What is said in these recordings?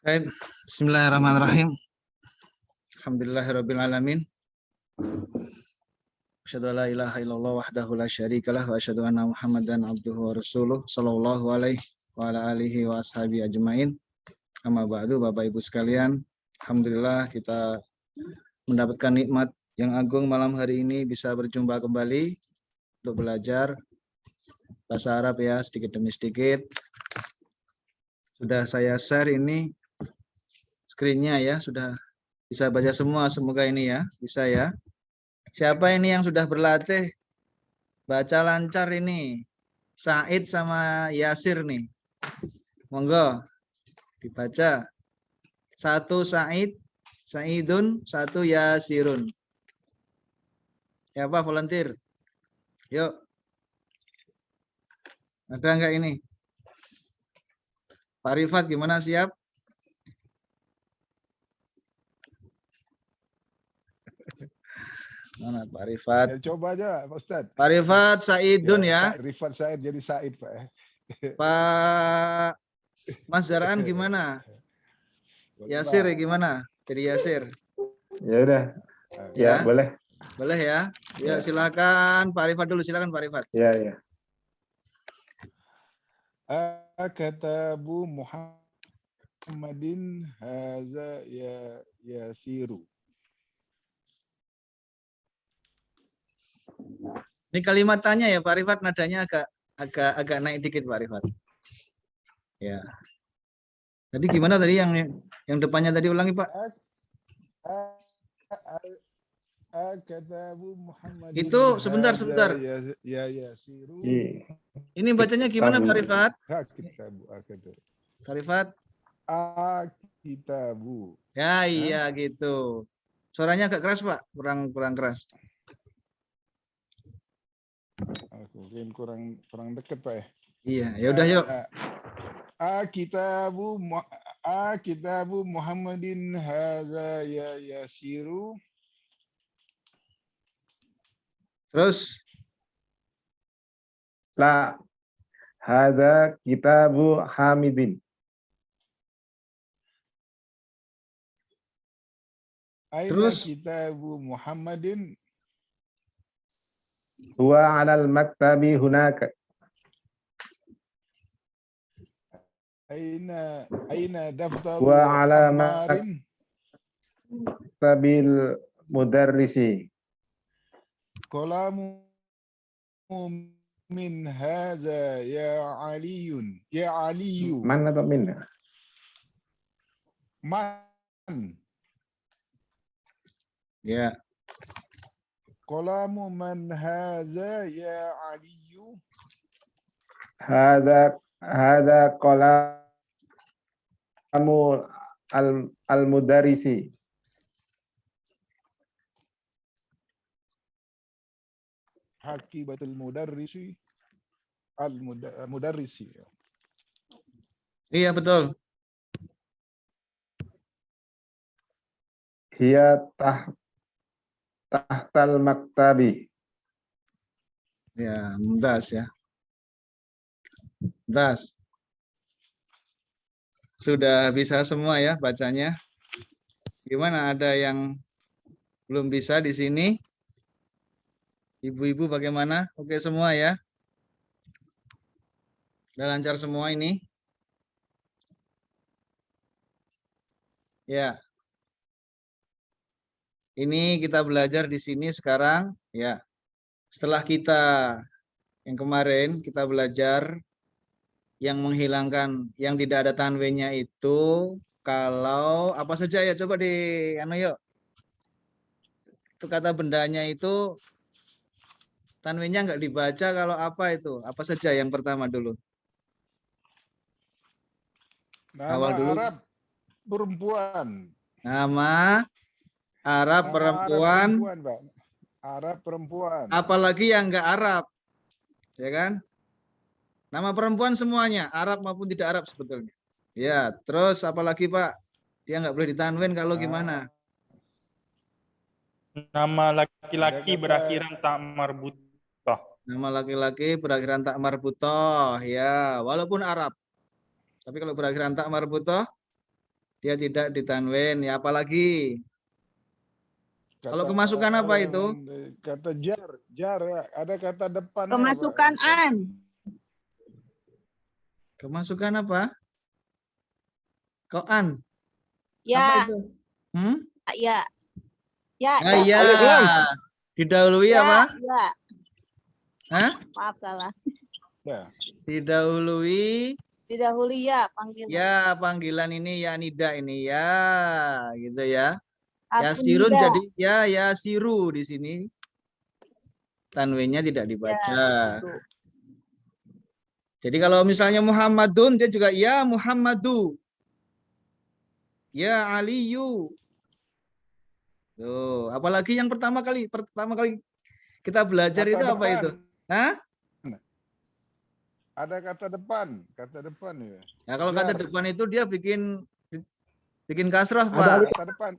Baik, bismillahirrahmanirrahim. Alhamdulillahirabbil alamin. Asyhadu an la ilaha illallah wahdahu la syarikalah wa asyhadu anna Muhammadan abduhu wa rasuluh sallallahu alaihi wa ala alihi wa ashabi ajmain. Amma ba'du, Bapak Ibu sekalian, alhamdulillah kita mendapatkan nikmat yang agung malam hari ini bisa berjumpa kembali untuk belajar bahasa Arab ya, sedikit demi sedikit. Sudah saya share ini screen-nya ya, sudah bisa baca semua, semoga ini ya, bisa ya. Siapa ini yang sudah berlatih baca lancar ini? Said sama Yasir nih. Monggo dibaca. Satu Said, Saidun, satu Yasirun. Siapa volunteer? Yuk. Ada enggak ini? Pak Rifat gimana, siap? Mana Pak Rifat? Ya, coba aja Pak Ustadz. Pak Rifat Saidun ya. Pak Rifat Said jadi Said Pak. Pak Mas Zaraan gimana? Yasir gimana? Jadi Yasir. Ya udah. Ya, boleh. Boleh ya. Ya, silakan Pak Rifat dulu, silakan Pak Rifat. Ya. Katabu Muhammadin haza yasiru. Ini kalimatannya ya Pak Rifat, nadanya agak naik dikit Pak Rifat. Ya. Tadi gimana tadi yang depannya tadi ulangi Pak? Katabu Muhammadin. Itu sebentar. Ya yasiru. Ini bacanya gimana Pak Rifat? Pak Rifat? Kitabu. Ya iya gitu. Suaranya agak keras Pak, kurang keras. Mungkin kurang dekat Pak ya. Iya, ya udah yuk. Kitabu Muhammadin hadza yasiru. Terus La hadza kitabu Hamidin. Terus kitabu Muhammadin. Huwa 'alal maktabi hunaka. Aina daftaru Huwa 'ala Ammarin. maktabil mudarrisi. Qalamu min hadza ya Aliyun. Ya Aliyu. Man atau min? Man. ya. Qalamu man hadza ya Aliyu. Hadza qalamu al-mudarrisi. Hakibatul mudarrisi. Al-mudarrisi. Iya betul. Hiya tahtal maktabi. Ya, mumtaz ya. Mumtaz. Sudah bisa semua ya bacanya. Gimana, ada yang belum bisa di sini? Ibu-ibu bagaimana? Oke semua ya? Udah lancar semua ini? Ya. Ini kita belajar di sini sekarang ya. Setelah kita yang kemarin kita belajar yang menghilangkan yang tidak ada tanwinnya itu kalau apa saja ya, coba di yuk. Itu kata bendanya itu tanwinnya nggak dibaca kalau apa itu? Apa saja yang pertama dulu? Nama Awal dulu. Arab perempuan. Nama Arab perempuan. Arab perempuan. Apalagi yang nggak Arab, ya kan? Nama perempuan semuanya, Arab maupun tidak Arab sebetulnya. Ya, terus apalagi Pak? Dia nggak boleh ditanwin kalau gimana? Nama laki-laki berakhiran tak marbutoh. Nama laki-laki berakhiran tak marbutoh, ya, walaupun Arab. Tapi kalau berakhiran tak marbutoh, dia tidak ditanwin. Ya apalagi? Kalau Kata, kemasukan apa itu? Kata jar, ya. Ada kata depannya. Kemasukan Pak. an. Kemasukan apa? Koan. Apa Ya, itu? Hmm? ya. Ya, Ah, iya. Didahului ya, apa? ya. Hah? Maaf salah. Ya. Didahului Didahului ya panggilan. ya panggilan ini ya nida ini ya gitu ya. Ya Harfu sirun nida. jadi ya siru di sini. Tanwinnya tidak dibaca. Ya, gitu. Jadi kalau misalnya Muhammadun dia juga ya Muhammadu. Ya Aliyu. Tuh, apalagi yang pertama kali kita belajar Kata itu apa depan. itu? Hah? Ada kata depan ya. Ya kalau kata Jar. depan itu dia bikin kasrah, Pak. Kata depan.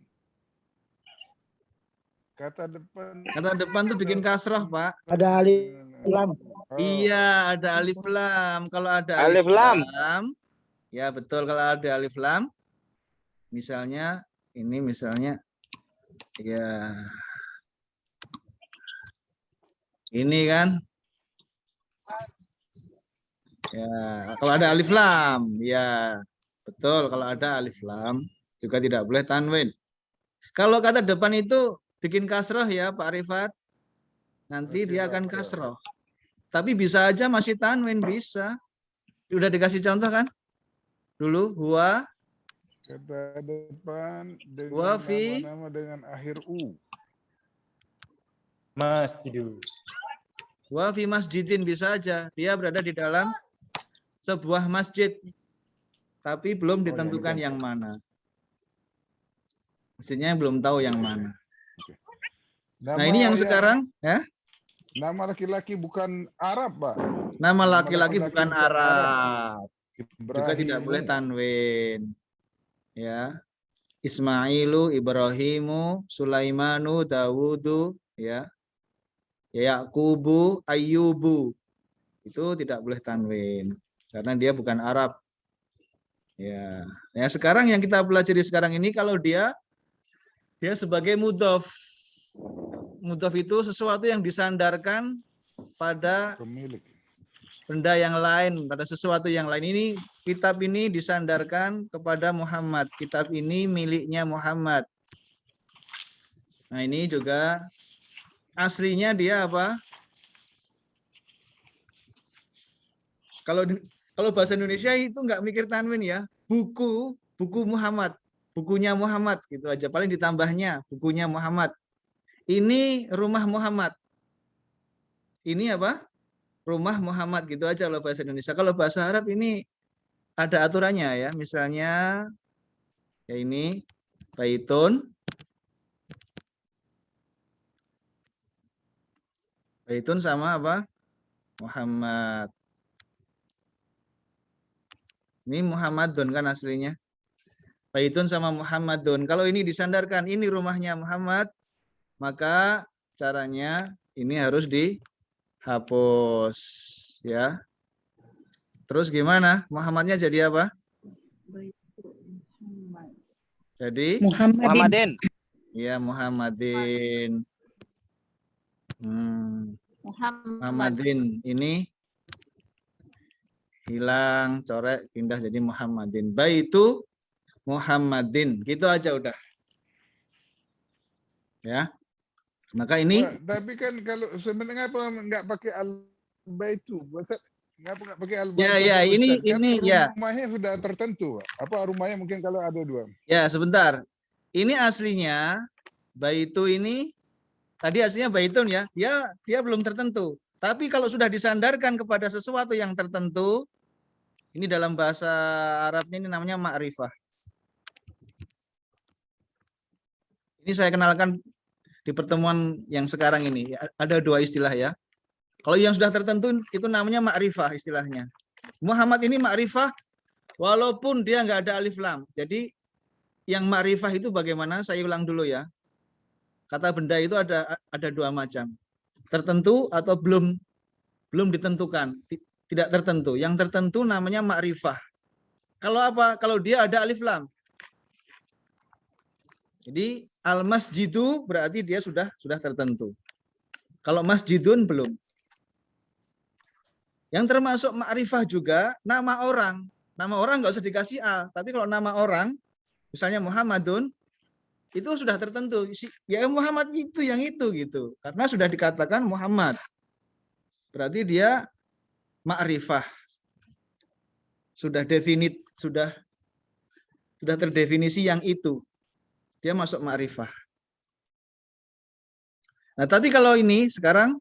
Kata depan. Kata depan tuh bikin kasrah, Pak. Ada alif lam. Oh. Iya, ada alif lam. Kalau ada Alif lam. ya betul kalau ada alif lam. Misalnya ini misalnya ya ini kan. Ya, kalau ada alif lam, ya betul kalau ada alif lam juga tidak boleh tanwin. Kalau kata depan itu bikin kasroh ya Pak Rifat, nanti dia akan kasroh. Tapi bisa aja masih tanwin, bisa. Udah dikasih contoh kan? Dulu huwa Kata depan dengan Wafi. nama-nama dengan akhir u. Masjidu. wa fi masjidin bisa aja. Dia berada di dalam sebuah masjid. Tapi belum ditentukan yang mana. Maksudnya belum tahu yang mana. Nah, ini yang sekarang ya. Nama laki-laki bukan Arab, Pak. Nama laki-laki bukan Arab. Juga tidak Ibrahimu. boleh tanwin. Ya. Ismailu, Ibrahimu, Sulaimanu, Dawudu, ya. Yaqubu, Ayyubu. Itu tidak boleh tanwin karena dia bukan Arab. Ya. Ya, sekarang yang kita pelajari sekarang ini kalau dia sebagai mudhof. Mudhof itu sesuatu yang disandarkan pada Pemilik. benda yang lain, pada sesuatu yang lain. Ini kitab ini disandarkan kepada Muhammad. Kitab ini miliknya Muhammad. Nah, ini juga aslinya dia apa? Kalau bahasa Indonesia itu nggak mikir tanwin ya. Buku Muhammad, bukunya Muhammad gitu aja. Paling ditambahnya bukunya Muhammad. Ini rumah Muhammad. Ini apa? Rumah Muhammad gitu aja kalau bahasa Indonesia. Kalau bahasa Arab ini ada aturannya ya. Misalnya ya ini baitun. Baitun sama apa? Muhammad. Ini Muhammadun kan aslinya. Baitun sama Muhammadun. Kalau ini disandarkan, ini rumahnya Muhammad, maka caranya ini harus dihapus. Ya. Terus gimana? Muhammadnya jadi apa? Jadi? Muhammadin. Ya, Muhammadin. Muhammadin ini hilang, corek, pindah jadi Muhammadin. Baitu Muhammadin. Gitu aja udah. Ya. Maka ini Tapi kan kalau sebenarnya apa nggak pakai al-baitu? Ngapa nggak pakai al-baitu? Ya, ini ya. Rumahnya sudah tertentu. Apa rumahnya mungkin kalau ada dua? Ya, sebentar. Ini aslinya baitu ini tadi aslinya baitun ya. Dia belum tertentu. Tapi kalau sudah disandarkan kepada sesuatu yang tertentu, ini dalam bahasa Arabnya ini namanya ma'rifah. Ini saya kenalkan di pertemuan yang sekarang ini. Ada dua istilah ya. Kalau yang sudah tertentu itu namanya ma'rifah istilahnya. Muhammad ini ma'rifah walaupun dia nggak ada alif lam. Jadi yang ma'rifah itu bagaimana? Saya ulang dulu ya. Kata benda itu ada dua macam. Tertentu atau belum ditentukan, tidak tertentu. Yang tertentu namanya ma'rifah. Kalau apa? Kalau dia ada alif lam. Jadi al-masjidu berarti dia sudah tertentu. Kalau masjidun belum. Yang termasuk ma'rifah juga nama orang. Nama orang nggak usah dikasih A, tapi kalau nama orang, misalnya Muhammadun, itu sudah tertentu. Ya Muhammad itu yang itu gitu. Karena sudah dikatakan Muhammad. Berarti dia ma'rifah. Sudah terdefinisi yang itu. Dia masuk ma'rifah. Nah, tapi kalau ini sekarang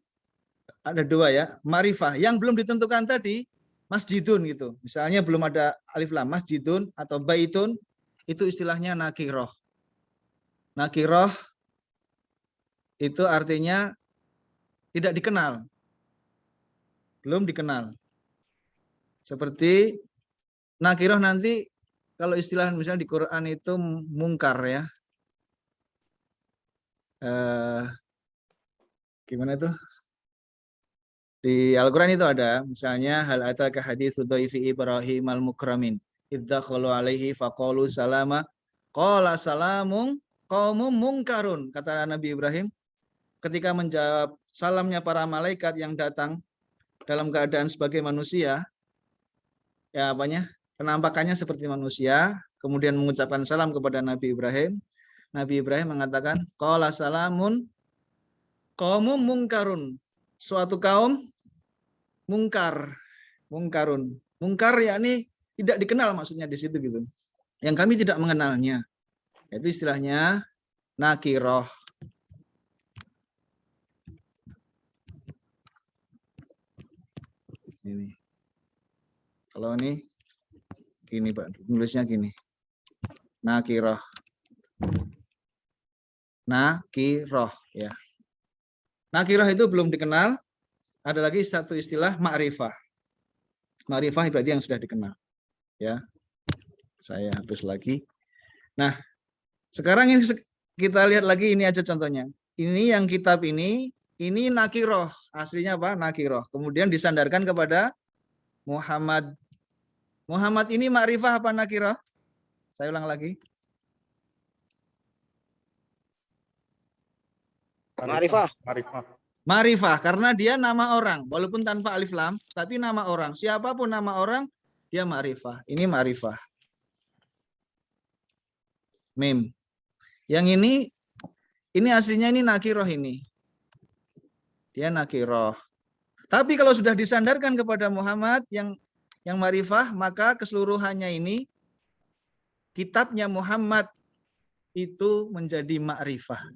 ada dua ya, ma'rifah. Yang belum ditentukan tadi, masjidun gitu. Misalnya belum ada alif lam, masjidun atau baitun, itu istilahnya nakiroh. Nakiroh itu artinya tidak dikenal. Belum dikenal. Seperti nakiroh nanti, kalau istilah misalnya di Quran itu mungkar ya. Gimana itu? Di Al-Quran itu ada, misalnya hal ataka haditsu dhaifi Ibrahim al-mukramin idzakhalu alaihi faqalu salama qala salamun qaumum mungkarun, kata Nabi Ibrahim ketika menjawab salamnya para malaikat yang datang dalam keadaan sebagai manusia, ya apanya? Penampakannya seperti manusia, kemudian mengucapkan salam kepada Nabi Ibrahim. Nabi Ibrahim mengatakan qala salamun qaumum mungkarun, suatu kaum mungkarun. Mungkar yakni tidak dikenal maksudnya di situ gitu. Yang kami tidak mengenalnya. Itu istilahnya nakiroh. Ini. Kalau ini gini Pak, tulisnya gini. Nakiroh. Nakiroh ya. Nakiroh itu belum dikenal. Ada lagi satu istilah ma'rifah. Ma'rifah berarti yang sudah dikenal. Ya. Saya hapus lagi. Nah, sekarang ini kita lihat lagi, ini aja contohnya. Ini yang kitab ini nakiroh. Aslinya apa? Nakiroh. Kemudian disandarkan kepada Muhammad. Muhammad ini ma'rifah apa nakiroh? Saya ulang lagi. Ma'rifah. Ma'rifah, karena dia nama orang, walaupun tanpa alif lam, tapi nama orang. Siapapun nama orang, dia ma'rifah. Ini ma'rifah. Mim. Yang ini aslinya ini nakiroh ini. Dia nakiroh. Tapi kalau sudah disandarkan kepada Muhammad yang ma'rifah, maka keseluruhannya ini, kitabnya Muhammad itu menjadi ma'rifah.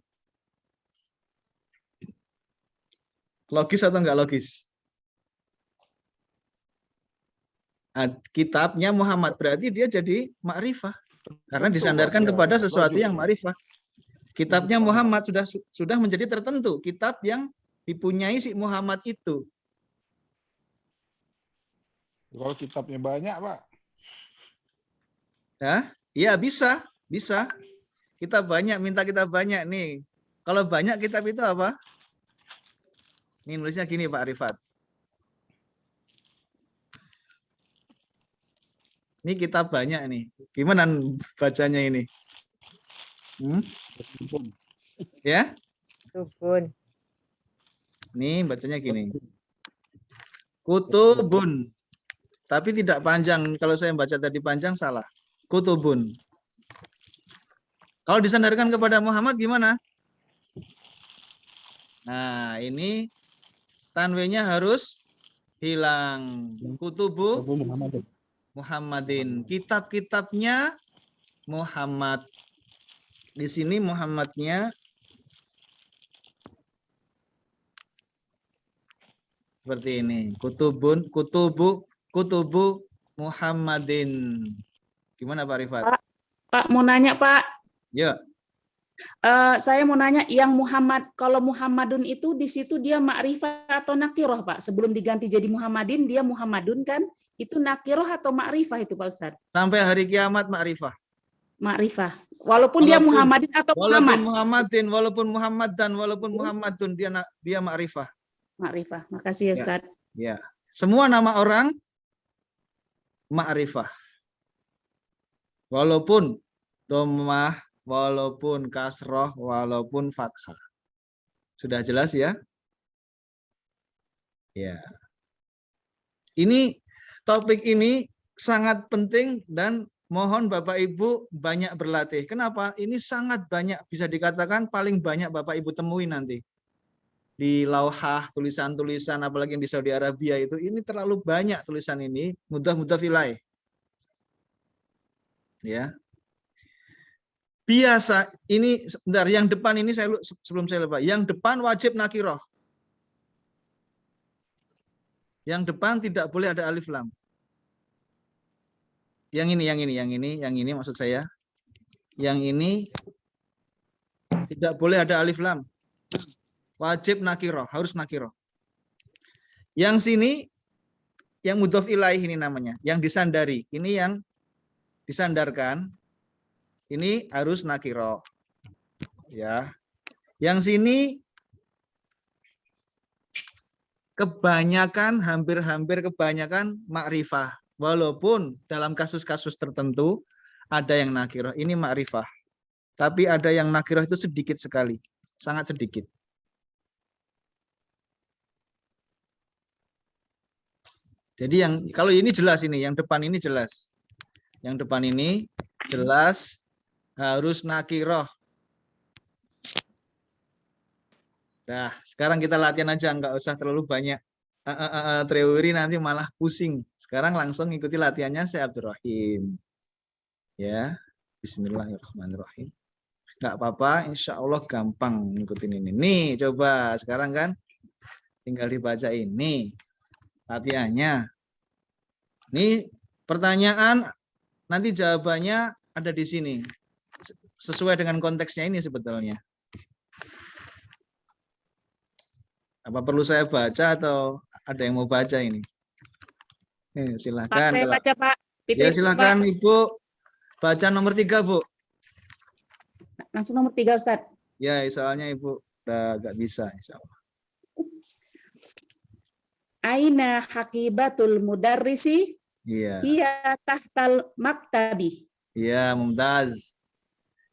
Logis atau enggak logis? Kitabnya Muhammad berarti dia jadi ma'rifah karena disandarkan kepada sesuatu yang ma'rifah. Kitabnya Muhammad sudah menjadi tertentu, kitab yang dipunyai si Muhammad itu. Kalau kitabnya banyak, Pak. Ya, iya bisa. Kita banyak, minta kita banyak nih. Kalau banyak kitab itu apa? Ini nulisnya gini Pak Arifat. Ini kitab banyak nih. Gimana bacanya ini? Ya? Kutubun. Nih bacanya gini. Kutubun. Tapi tidak panjang. Kalau saya baca tadi panjang salah. Kutubun. Kalau disandarkan kepada Muhammad gimana? Nah, ini tanwinnya harus hilang. Kutubu Muhammadin. Kitab-kitabnya Muhammad. Di sini Muhammadnya seperti ini. Kutubu Muhammadin. Gimana Pak Rifat? Pak mau nanya Pak. Ya. Saya mau nanya yang Muhammad, kalau Muhammadun itu di situ dia ma'rifah atau nakiroh Pak? Sebelum diganti jadi Muhammadin dia Muhammadun kan? Itu nakiroh atau ma'rifah itu Pak Ustadz? Sampai hari kiamat ma'rifah. Ma'rifah. Walaupun dia Muhammadin atau Muhammad? Walaupun Muhammad dan walaupun Muhammadun dia ma'rifah. Ma'rifah. Makasih ya Ustadz. Ya. Semua nama orang ma'rifah. Walaupun dhammah, walaupun kasroh, walaupun fathah. Sudah jelas ya? Ya. Ini topik ini sangat penting dan mohon Bapak Ibu banyak berlatih. Kenapa? Ini sangat banyak, bisa dikatakan paling banyak Bapak Ibu temui nanti. Di lauhah, tulisan-tulisan, apalagi di Saudi Arabia itu, ini terlalu banyak tulisan ini, mudah-mudah ilaih. Ya. Biasa, ini sebentar, yang depan ini sebelum saya lupa, yang depan wajib nakiroh. Yang depan tidak boleh ada alif lam. Yang ini maksud saya. Yang ini tidak boleh ada alif lam. Wajib nakiroh, harus nakiroh. Yang sini, yang mudhof ilaih ini namanya, yang disandari. Ini yang disandarkan, ini harus nakiroh. Ya. Yang sini, kebanyakan, hampir-hampir kebanyakan makrifah. Walaupun dalam kasus-kasus tertentu ada yang nakiroh, ini makrifah. Tapi ada yang nakiroh itu sedikit sekali, sangat sedikit. Jadi yang kalau ini jelas ini, yang depan ini jelas. Yang depan ini jelas harus nakiroh. Nah, sekarang kita latihan aja, nggak usah terlalu banyak teori, nanti malah pusing. Sekarang langsung ikuti latihannya saya Abdurrahim. Ya, Bismillahirrahmanirrahim. Nggak apa-apa, insya Allah gampang ngikutin ini. Nih, coba sekarang kan tinggal dibaca ini latihannya. Nih pertanyaan, nanti jawabannya ada di sini. Sesuai dengan konteksnya ini sebetulnya. Apa perlu saya baca atau ada yang mau baca ini? Silakan. Pak, saya baca, Pak. Ya, silakan Pak. Ibu. Baca nomor 3, Bu. Langsung nomor 3, Ustadz. Ya, soalnya Ibu udah gak bisa, insya Allah. Aina hakibatul mudarrisi? Iya. Hiya tahtal maktabi. Iya, Mumtaz.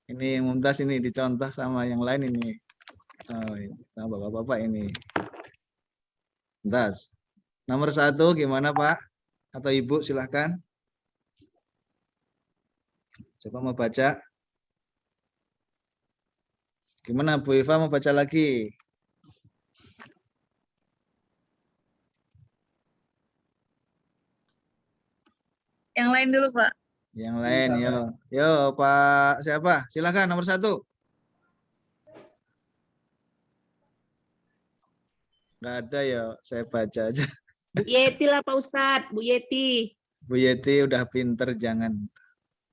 Ini Mumtaz ini dicontoh sama yang lain ini. Oh, sama bapak-bapak ini. Mumtaz. Nomor 1 gimana Pak? Atau Ibu silahkan. Coba mau baca. Gimana Bu Iva mau baca lagi? Yang lain dulu, Pak. Yang lain, yo. Yo, Pak siapa? Silahkan nomor 1. Nggak ada ya, saya baca aja. Bu Yeti lah Pak Ustadz, Bu Yeti. Bu Yeti udah pinter, jangan.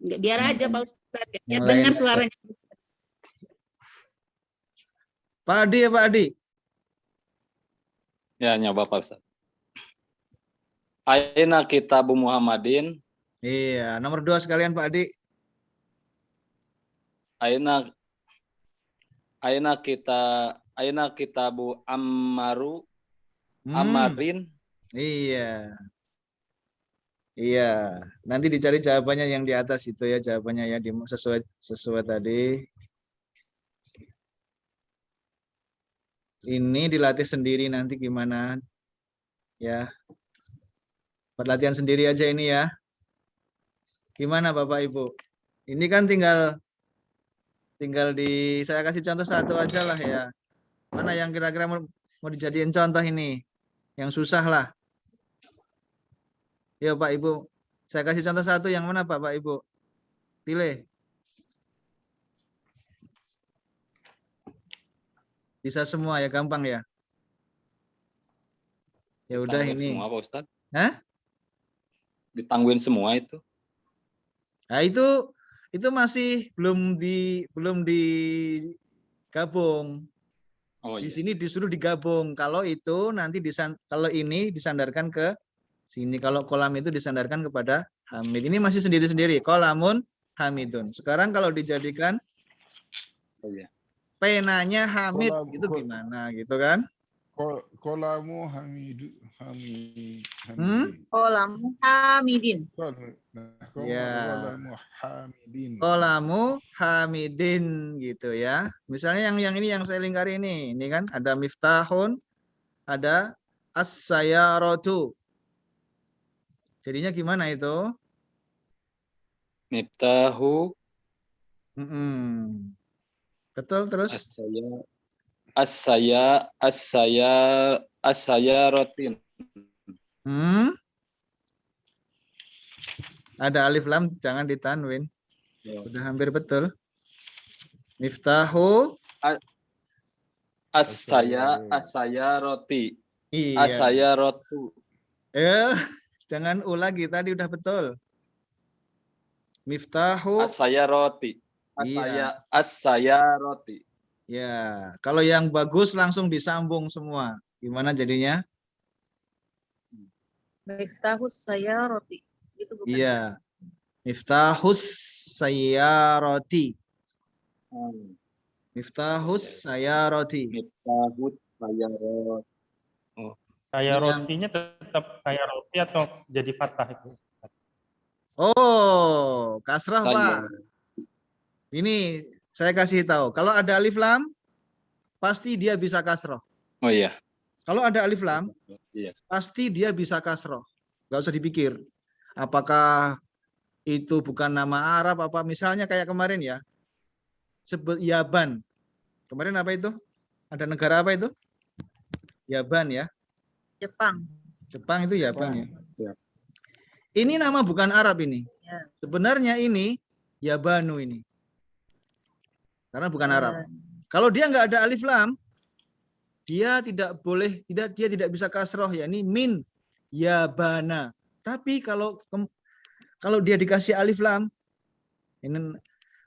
Biar aja Pak Ustadz, biar Yang dengar lain. suaranya. Pak Adi ya Pak Adi? Ya, nyoba Pak Ustaz. Aina kitabu Muhammadin. Iya, nomor 2 sekalian Pak Adi. Aina kitabu Ammaru. Ammarin. Iya. Iya, nanti dicari jawabannya yang di atas itu ya, jawabannya ya sesuai tadi. Ini dilatih sendiri nanti gimana ya. Latihan sendiri aja ini ya. Gimana Bapak Ibu? Ini kan tinggal saya kasih contoh 1 aja lah ya. Mana yang kira-kira mau dijadiin contoh ini? Yang susah lah. Ya Pak Ibu, saya kasih contoh 1 yang mana Bapak Ibu? Pilih. Bisa semua ya, gampang ya. Ya udah ini. Semua Pak Ustaz. Hah? Ditangguhin semua itu. Nah, itu masih belum digabung. Oh, Di iya. sini disuruh digabung. Kalau itu nanti kalau ini disandarkan ke sini. Kalau kolam itu disandarkan kepada Hamid. Ini masih sendiri-sendiri. Kolamun Hamidun. Sekarang kalau dijadikan Oh, iya. penanya Hamid Kolam- itu gimana gitu kan? Kolamu Hamidu. Hamidin. Qolamu hamidin. Ya. Qolamu hamidin. Qolamu hamidin gitu ya. Misalnya yang ini yang saya lingkari ini kan ada miftahun, ada as-sayaratu. Jadinya gimana itu? Miftahu Betul terus? as-sayaratin. Ada alif lam jangan ditanwin. Udah hampir betul. Miftahu as-sayaroti. iya. As-sayaratu. Jangan lagi tadi udah betul. Miftahu As-sayaroti. iya. As-sayaroti. Ya, kalau yang bagus langsung disambung semua. Gimana jadinya? Miftahus sayarati. Itu bukan. Iya. Miftahus sayarati. Miftahus sayarati. Miftahut sayarot. Kayak rotinya tetap kayak roti atau jadi fathah itu? Oh, kasrah Pak. Sayar. Ini saya kasih tahu. Kalau ada alif lam, pasti dia bisa kasroh. Oh iya. Kalau ada alif lam, Iya. pasti dia bisa kasroh. Nggak usah dipikir. Apakah itu bukan nama Arab apa? Misalnya kayak kemarin ya. Sebut Yaban. Kemarin apa itu? Ada negara apa itu? Yaban ya. Jepang. Jepang itu Yaban ya. Ya. Ini nama bukan Arab ini. Ya. Sebenarnya ini Yabanu ini. Karena bukan Arab. Kalau dia nggak ada alif lam, dia tidak boleh, dia tidak bisa kasroh, yakni min Yabana. Tapi kalau dia dikasih alif lam, ini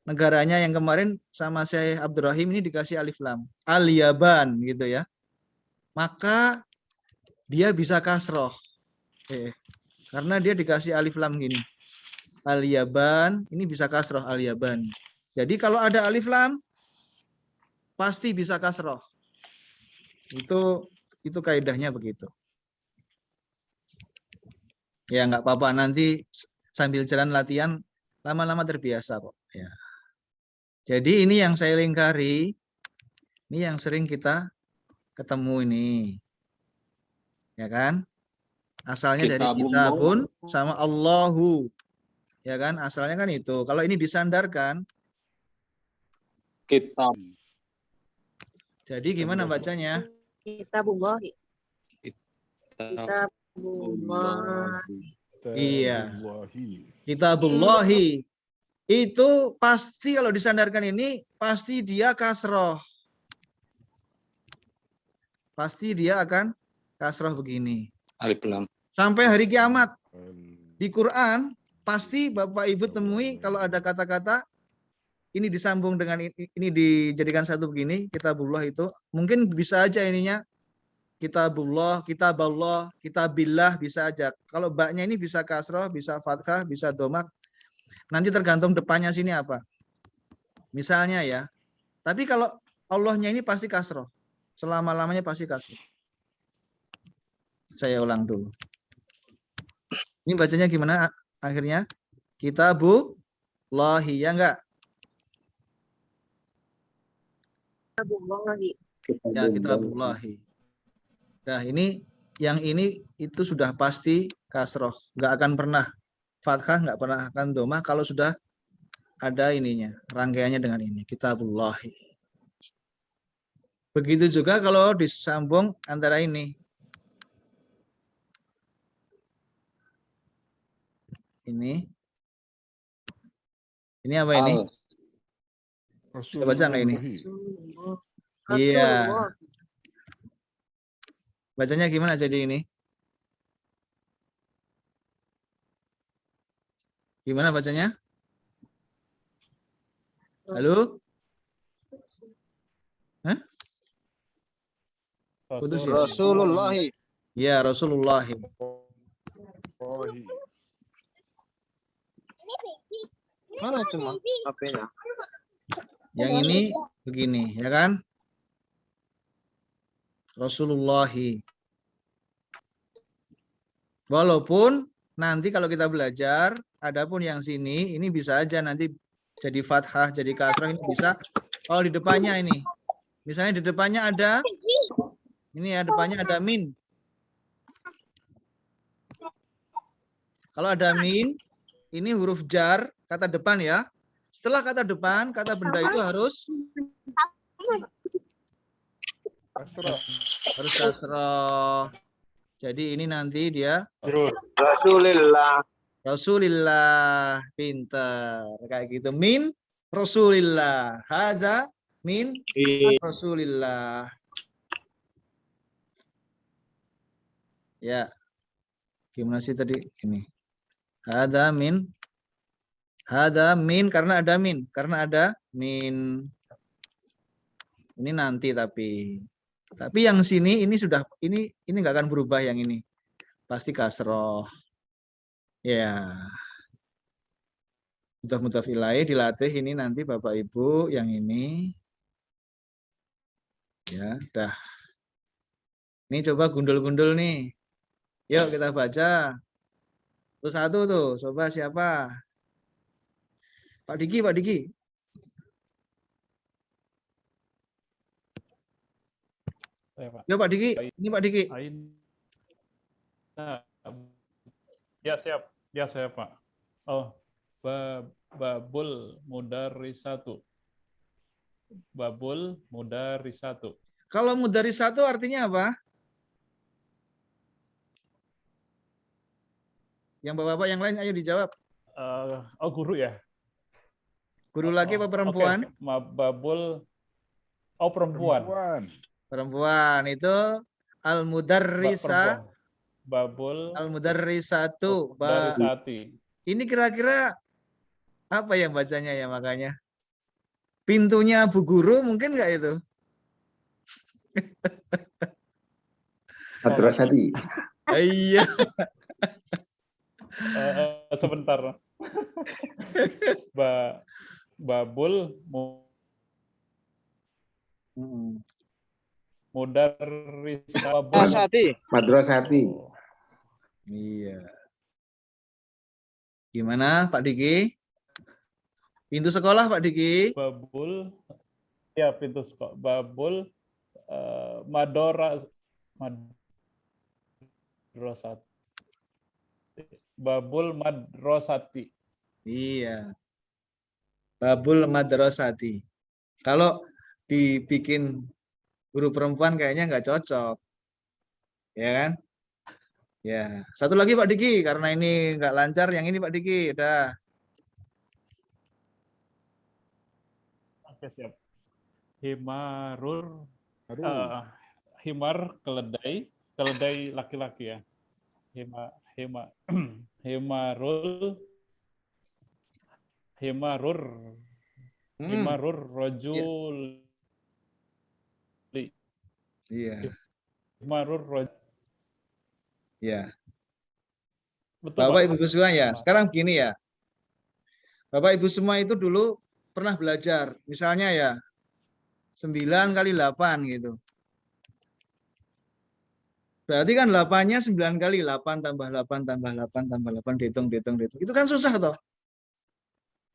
negaranya yang kemarin sama saya Abdurrahim ini dikasih alif lam, Al Yaban gitu ya. Maka dia bisa kasroh. Karena dia dikasih alif lam gini. Al Yaban, ini bisa kasroh Al Yaban. Jadi kalau ada alif lam pasti bisa kasroh. Itu kaidahnya begitu. Ya nggak apa-apa, nanti sambil jalan latihan lama-lama terbiasa kok. Ya. Jadi ini yang saya lingkari, ini yang sering kita ketemu ini, ya kan? Asalnya dari kitabun sama Allahu, ya kan? Asalnya kan itu. Kalau ini disandarkan, Kitab. jadi gimana bacanya? Kitabullahi. Kitab. Kitabullahi. Iya. Kitabullahi. Kitabullahi. Itu pasti kalau disandarkan ini pasti dia kasroh. Pasti dia akan kasroh begini. Alif lam. Sampai hari kiamat. Di Quran pasti Bapak Ibu temui kalau ada kata-kata ini disambung dengan ini dijadikan satu begini, kitabullah itu. Mungkin bisa aja ininya kitabullah, kitaballah, kitabillah bisa aja. Kalau baknya ini bisa kasroh, bisa fathah, bisa domak. Nanti tergantung depannya sini apa. Misalnya ya. Tapi kalau Allahnya ini pasti kasroh. Selama-lamanya pasti kasroh. Saya ulang dulu. Ini bacanya gimana akhirnya? Kitabullahi, ya enggak? Kitabullahi. Ya, kitabullahi. Nah, yang ini itu sudah pasti kasroh. Enggak akan pernah fathah, enggak pernah akan domah kalau sudah ada ininya, rangkaiannya dengan ini, kitabullahi. Begitu juga kalau disambung antara ini. Ini apa ini? Saya baca nggak ini? Iya. Bacanya gimana jadi ini? Gimana bacanya? Halo? Hah? Putus ya? Rasulullahi. Ya, Rasulullahi. Mana cuma HP-nya? Yang ini begini, ya kan? Rasulullahi. Walaupun nanti kalau kita belajar, adapun yang sini ini bisa aja nanti jadi fathah, jadi kasrah, ini bisa. Kalau di depannya ini, misalnya di depannya ada, ini ya depannya ada min. Kalau ada min, ini huruf jar, kata depan ya. Setelah kata depan, kata benda itu harus Kasrah. kasrah. Jadi ini nanti dia Rasulillah. Rasulillah, pinter kayak gitu. Min Rasulillah, hadza min Rasulillah. Ya, gimana sih tadi ini? Hadza min karena ada min. Ini nanti tapi yang sini ini sudah ini nggak akan berubah, yang ini pasti kasroh. Ya. Mudhaf ilaih dilatih ini nanti Bapak Ibu yang ini. Ya, dah. Ini coba gundul-gundul nih. Yuk kita baca. Satu tuh, coba siapa? Pak Diki. Saya, Pak. Yuk Pak Diki, ini Pak Diki. Nah, ya siap. Ya saya Pak. Oh, babul mudarrisatu. Babul mudarrisatu. Kalau mudarrisatu artinya apa? Yang bapak-bapak yang lain ayo dijawab. Oh guru ya? Guru laki apa perempuan? Okay. Babul, oh perempuan. Perempuan itu al-mudarrisa. Babul al-mudarrisatu. mudarrisati. Ini kira-kira apa yang bacanya ya makanya? Pintunya Bu Guru mungkin nggak itu? Madrasati. Iya. Sebentar. Babul mudarrisati. Madrasati. Iya. Gimana Pak Diki? Pintu sekolah Pak Diki? Babul, ya pintu sekolah. Babul madrasati. Babul madrasati. Iya. Babul madrasati. Kalau dibikin guru perempuan kayaknya nggak cocok. Ya kan? Ya. Satu lagi Pak Diki, karena ini nggak lancar, yang ini Pak Diki. Udah. Oke, siap. Himarur. Himar keledai laki-laki ya. Himarur rajul. Iya. Himarur rajul. Ya. Betul, Bapak Pak. Ibu semua ya. Sekarang begini ya. Bapak Ibu semua itu dulu pernah belajar, misalnya ya 9 kali 8 gitu. Berarti kan 8-nya 9 kali 8 tambah 8 tambah 8 tambah 8 dihitung. Itu kan susah toh.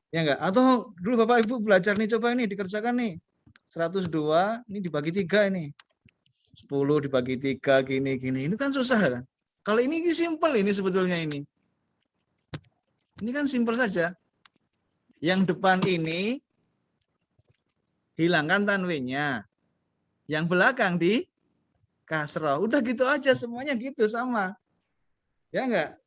Ya enggak? Atau dulu Bapak Ibu belajar nih, coba ini dikerjakan nih. 102 ini dibagi 3 ini. 10 dibagi 3 gini. Ini kan susah kan? Kalau ini simpel ini sebetulnya ini. Ini kan simpel saja. Yang depan ini hilangkan tanwinnya. Yang belakang di kasrah. Udah gitu aja semuanya gitu sama. Ya enggak?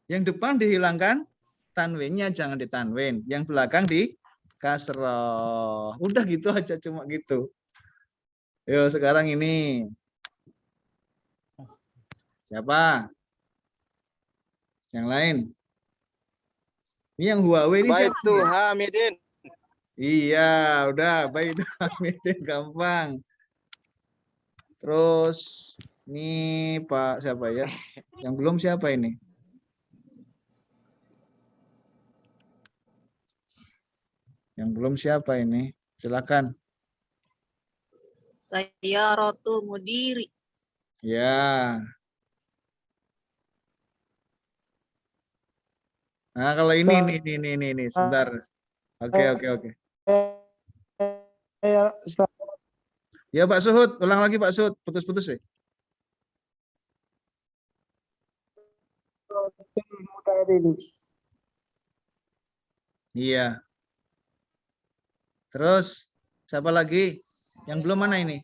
Yang depan dihilangkan tanwinnya, jangan ditanwin. Yang belakang di kasrah. Udah gitu aja, cuma gitu. Yo sekarang ini. Siapa? Yang lain? Ini yang Huawei ini siapa? Baitu Hamidin. Iya, udah Baitu Hamidin gampang. Terus ini Pak siapa ya? Yang belum siapa ini? Yang belum siapa ini? Silakan. Sayyaratul mudiri. Ya. Nah, kalau ini, sebentar. Oke. Ya, Pak Suhud, ulang lagi Pak Suhud, putus-putus ya. Iya. Terus siapa lagi? Yang belum mana ini?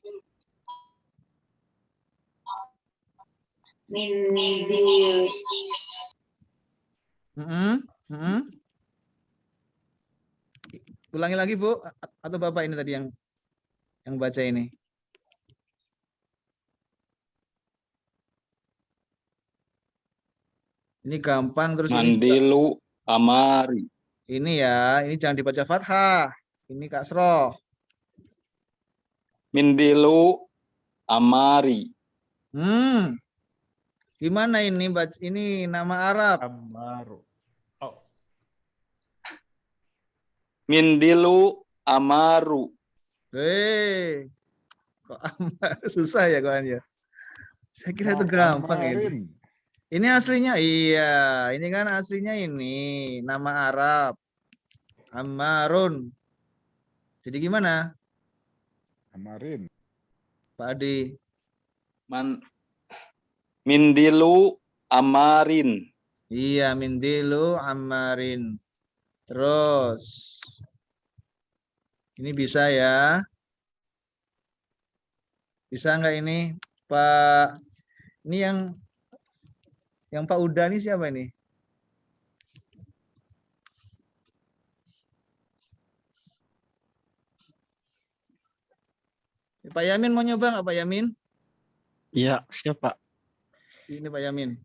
Ulangi lagi Bu, atau Bapak ini tadi yang baca ini? Ini gampang terus Mandilu amari. ini ya, ini jangan dibaca fathah. Ini kasroh. Mindilu amari. Gimana ini ini nama Arab? Amaru. Oh, Mindilu amaru. Kok susah ya kawan ya? Saya kira itu gampang ini. Amarin. Ini aslinya iya, ini kan aslinya ini nama Arab. Ammarun. Jadi gimana? Amarin. Pak Adi. Mindilu amarin. Iya, mindilu ammarin. Terus ini bisa ya? Bisa nggak ini, Pak? Ini yang Pak Uda ini siapa ini? Pak Yamin mau nyoba nggak Pak Yamin? Ya, siapa? Ini Pak Yamin.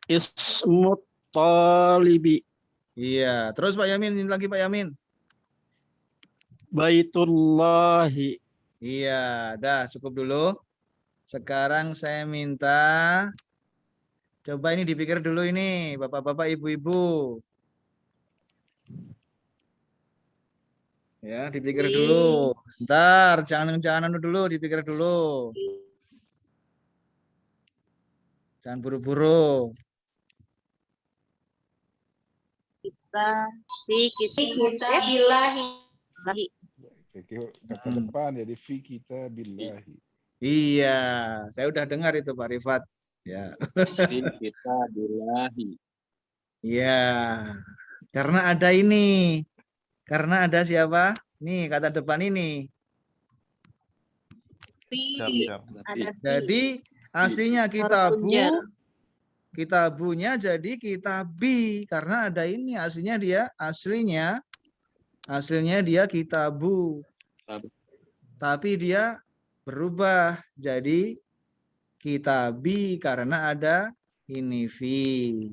Ismut talibi. Iya, terus Pak Yamin, ini lagi Pak Yamin. Baitullahi. Iya, dah cukup dulu. Sekarang saya minta coba ini dipikir dulu ini, Bapak-bapak, Ibu-ibu. Ya, dipikir dulu. Bentar, jangan dulu, dipikir dulu. Jangan buru-buru. Kita billahi. Kata depan jadi fi kita billahi. Iya, saya udah dengar itu Pak Rifat. Ya. Fi kita billahi. Iya. Karena ada ini. Karena ada siapa? Nih, kata depan ini. Jadi aslinya kitabunya jadi kitabi karena ada ini aslinya dia kitabu. Tapi dia berubah jadi kitabi karena ada ini fi.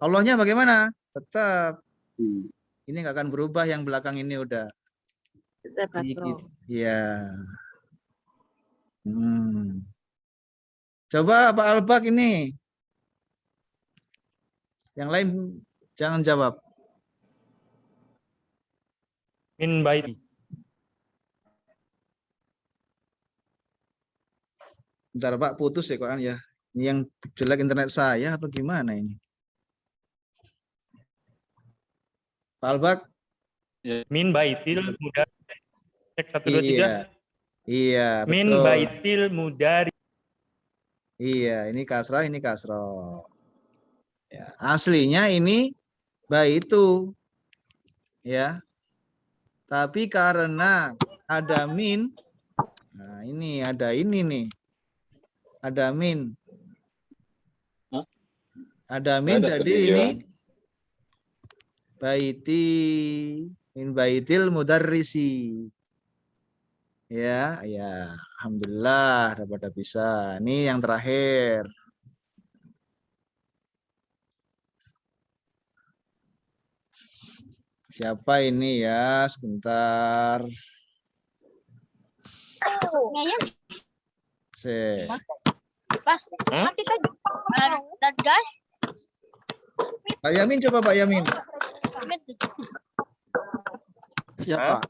Allahnya bagaimana? Tetap. Ini nggak akan berubah, yang belakang ini udah. Tetap kasroh. Iya. Coba Pak Albak ini. Yang lain jangan jawab. min baiti. Bentar Pak, putus ya kan ya. Ini yang jelek internet saya atau gimana ini? Pak Albak. Min baitil mudari. Cek 1 2 3. Iya, betul. Min baitil mudari. Iya, ini kasrah, ini kasroh. Ya, aslinya ini baitu. Ya. Tapi karena ada min, nah ini ada ini nih. Ada min. Ada min jadi ini baiti min baitil mudarrisi. Ya, alhamdulillah dapat bisa. Ini yang terakhir. Siapa ini ya? Sebentar. Pak Yamin, coba Pak Yamin. Siapa?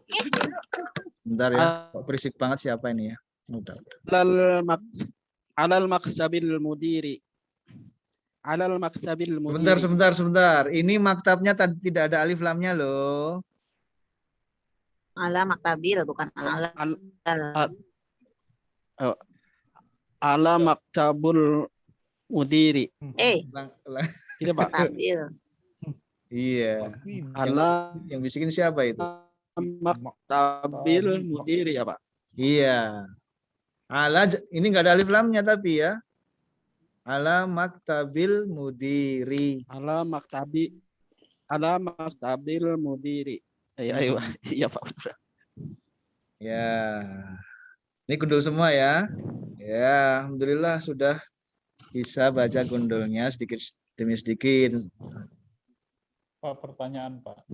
Bentar ya, kok berisik banget siapa ini ya? Udah. Alal maksabil mudiri. alal maktabil Sebentar, mudiri. sebentar. Ini maktabnya tadi tidak ada alif lamnya loh. Ala maktabil bukan ala. Al- al- ala maktabul mudiri. Tidak Pak? Maktabil. Iya. Ala Yang bisikin siapa itu? maktabil mudiri ya Pak. Iya. Ini nggak ada alif lamnya tapi ya. Ala maktabil mudiri. Ala maktabil mudiri. Ayo, iya Pak. Ya. Ini gundul semua ya. Ya, alhamdulillah sudah bisa baca gundulnya sedikit demi sedikit. Pak, pertanyaan Pak.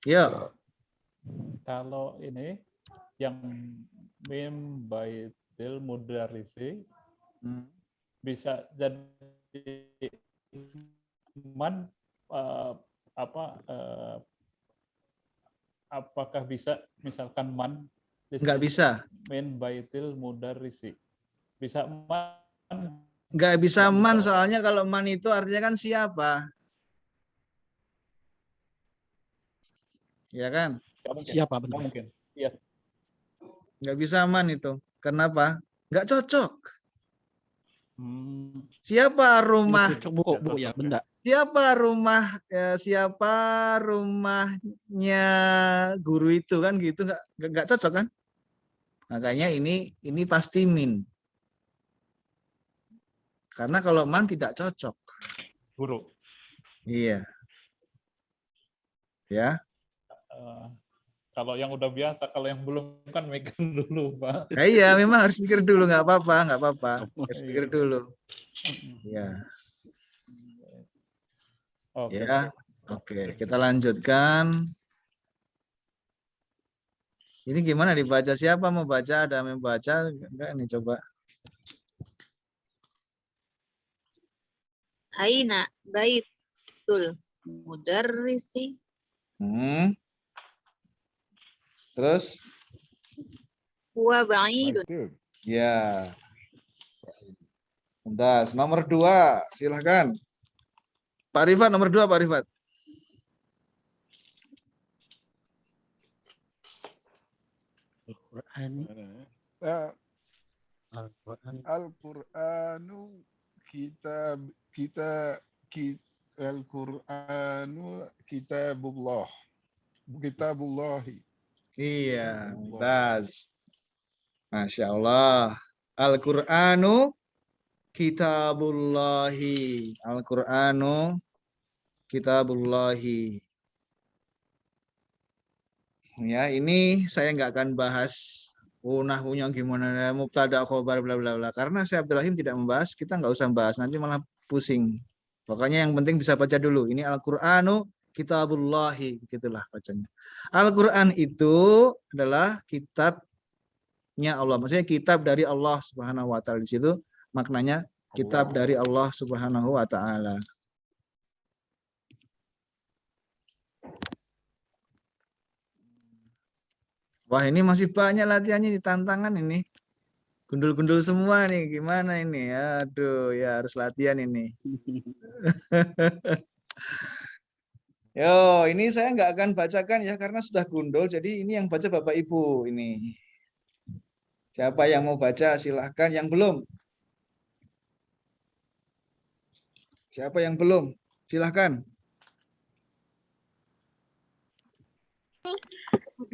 Ya. Kalau ini yang mim baitil mudarrisi bisa jadi man apakah bisa misalkan man Nggak bisa. min baitil mudarrisi bisa man Nggak bisa man soalnya kalau man itu artinya kan siapa? Ya kan? Siapa benar? Mungkin. Iya. Nggak bisa man itu. Kenapa? Nggak cocok. Siapa rumah? Bu ya, benda. Siapa rumahnya guru itu kan gitu nggak cocok kan? Makanya ini pasti min. Karena kalau man tidak cocok. Guru. Iya. Ya. Kalau yang udah biasa, kalau yang belum kan mikir dulu, Pak. Iya, memang harus mikir dulu, nggak apa-apa. Harus mikir dulu. Ya. Oke. Ya, oke. Kita lanjutkan. Ini gimana dibaca? Siapa mau baca? Ada yang baca? Enggak, nih coba. Aina baitul mudarrisi. Terus? Huwa ba'idun. Ya. Bentar, nomor 2. Silahkan. Pak Rifat, nomor 2, Pak Rifat. Al-Qur'anu Al-Qur'anu kitabullahi. Iya, mumtaz. Masya Allah. Al-Qur'anu kitabullahi. Al-Qur'anu kitabullahi. Ya, ini saya nggak akan bahas nahwunya gimana, mubtada, khobar, bla bla bla. Karena saya Abdul Rahim tidak membahas, kita nggak usah bahas. Nanti malah pusing. Pokoknya yang penting bisa baca dulu. Ini Al-Qur'anu kitabullahi, begitulah bacanya. Al-Qur'an itu adalah kitabnya Allah. Maksudnya kitab dari Allah Subhanahu wa taala. Di situ maknanya kitab dari Allah Subhanahu wa taala. Wah, ini masih banyak latihannya di tantangan ini. Gundul-gundul semua nih, gimana ini? Aduh, ya harus latihan ini. Yo, ini saya nggak akan bacakan ya karena sudah gundul. Jadi ini yang baca Bapak Ibu ini. Siapa yang mau baca silahkan. Yang belum? Siapa yang belum? Silahkan.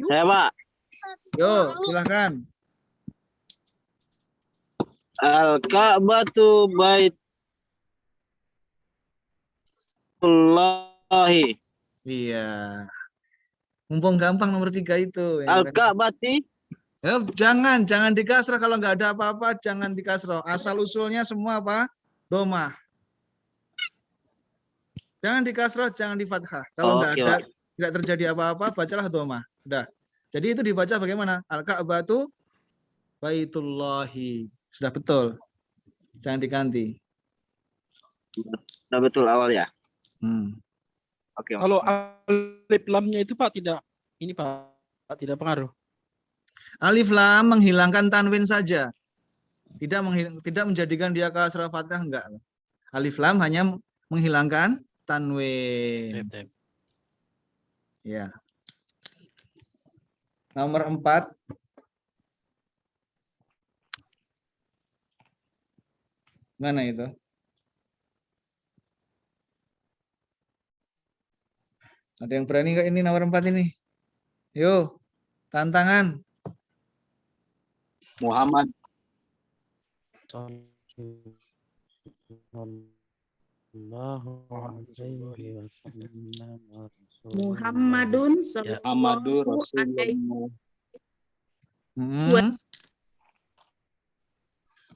Saya Pak. Yo, silahkan. Al-Ka'batu baitullahi. Iya. Mumpung gampang nomor 3 itu. Al-Ka'bati. Jangan dikasrah kalau nggak ada apa-apa, jangan dikasrah. Asal usulnya semua apa? Domah. Jangan dikasrah, jangan di fathah. Kalau nggak ada, tidak terjadi apa-apa, bacalah domah. Udah. Jadi itu dibaca bagaimana? Al-Ka'batu baitullahi. Sudah betul. Jangan diganti. Sudah betul awal ya. Oke. Kalau alif lamnya itu Pak tidak tidak pengaruh. Alif lam menghilangkan tanwin saja. Tidak menjadikan dia kasrah fathah, enggak. Alif lam hanya menghilangkan tanwin. Ya. Nomor 4. Mana itu? Ada yang berani nggak ini nomor 4 ini? Yo, tantangan. Muhammad. Muhammadun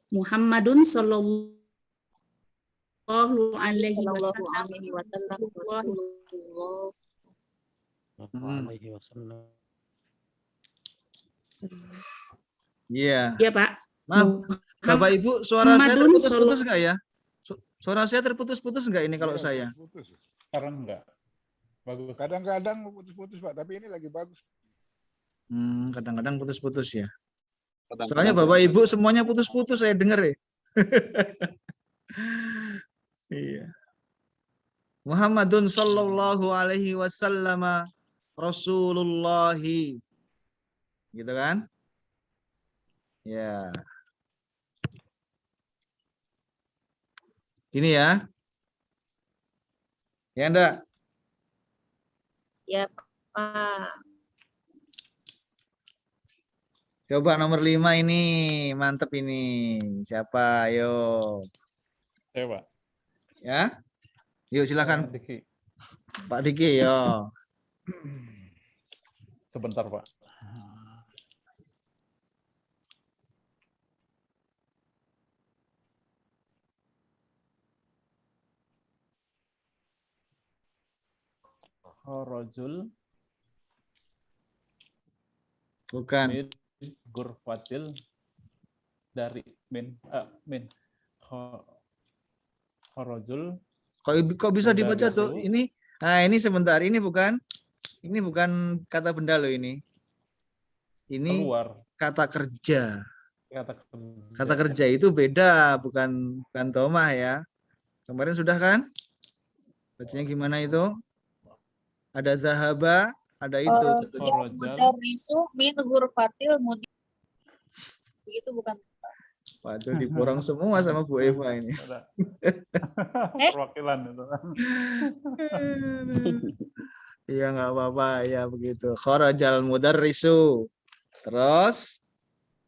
Muhammadur sallallahu alaihi Rasulullah. Muhammadun sallallahu alaihi Sallallahu wasallam. alaihi wasallam. Rasulullah. Iya. Iya, Pak. Maaf, Bapak Ibu, suara saya Muhammadun terputus-putus nggak ya? Suara saya terputus-putus nggak ini kalau saya? Putus. Sekarang enggak. Bagus. Kadang-kadang putus-putus Pak, tapi ini lagi bagus. Kadang-kadang putus-putus ya. Kadang-kadang Soalnya Bapak Ibu semuanya putus-putus saya dengar ya. Iya. Muhammadun sallallahu alaihi wasallam Rasulullahi. Gitu kan? Ya. Ini ya. Ya enggak? Ya, Pak. Coba nomor 5 ini. Mantep ini. Siapa? Ayo. Saya, Pak. Ya. Yuk silakan. Diki. Pak Diki, yo. Sebentar, Pak. Kharajul Bukan. min gurfatil dari min kharajul. Kok bisa dibaca tuh? Ini sebentar, ini bukan kata benda loh ini. Ini Keluar. kata kerja. Kata kerja itu beda, bukan tomah ya. Kemarin sudah kan? Bacanya gimana itu? Ada zahaba, ada itu. Mudarrisu min ghurfatil mudi. Begitu bukan? Waduh, diborong semua sama Bu Eva ini. Perwakilan itu. Iya nggak apa-apa ya begitu. Kharajal mudarrisu. Terus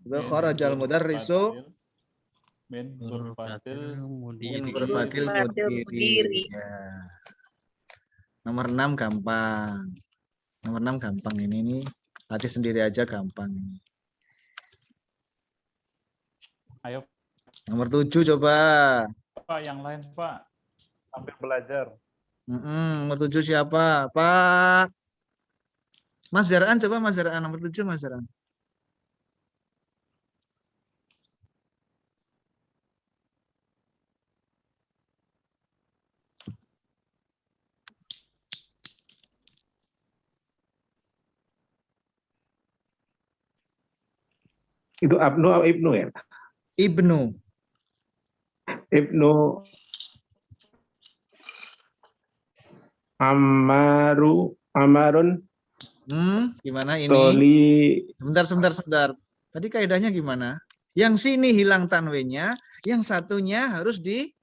itu kharajal mudarrisu min gurfatil mudiri. Ya. Nomor 6 gampang. Nomor 6 gampang ini nih. Latih sendiri aja gampang ini. Ayo. Nomor 7 coba. Pak, yang lain, Pak. Sambil belajar. Nomor 7 siapa? Pak Mas Zaraan, coba Mas Zaraan. Nomor 7 Mas Zaraan. Itu Abnu atau Ibnu ya? Ibnu. Amarun. Gimana ini? Sebentar. Tadi kaidahnya gimana? Yang sini hilang tanwinnya, yang satunya harus di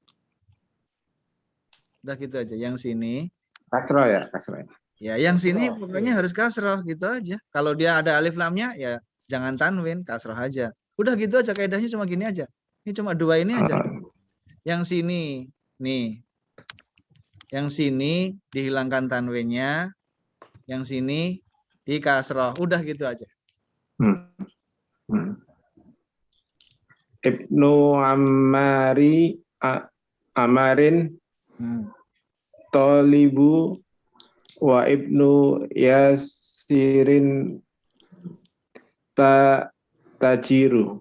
udah gitu aja. Yang sini kasroh ya, kasroh. Ya, yang sini pokoknya harus kasroh gitu aja. Kalau dia ada alif lamnya ya jangan tanwin, kasroh aja. Udah gitu aja, kaidahnya cuma gini aja. Ini cuma 2 ini aja. Yang sini, nih. Yang sini dihilangkan tanwinnya, yang sini di kasroh. Udah gitu aja. Ibnu Amarin Tolibu wa Ibnu Yasirin Tajiru.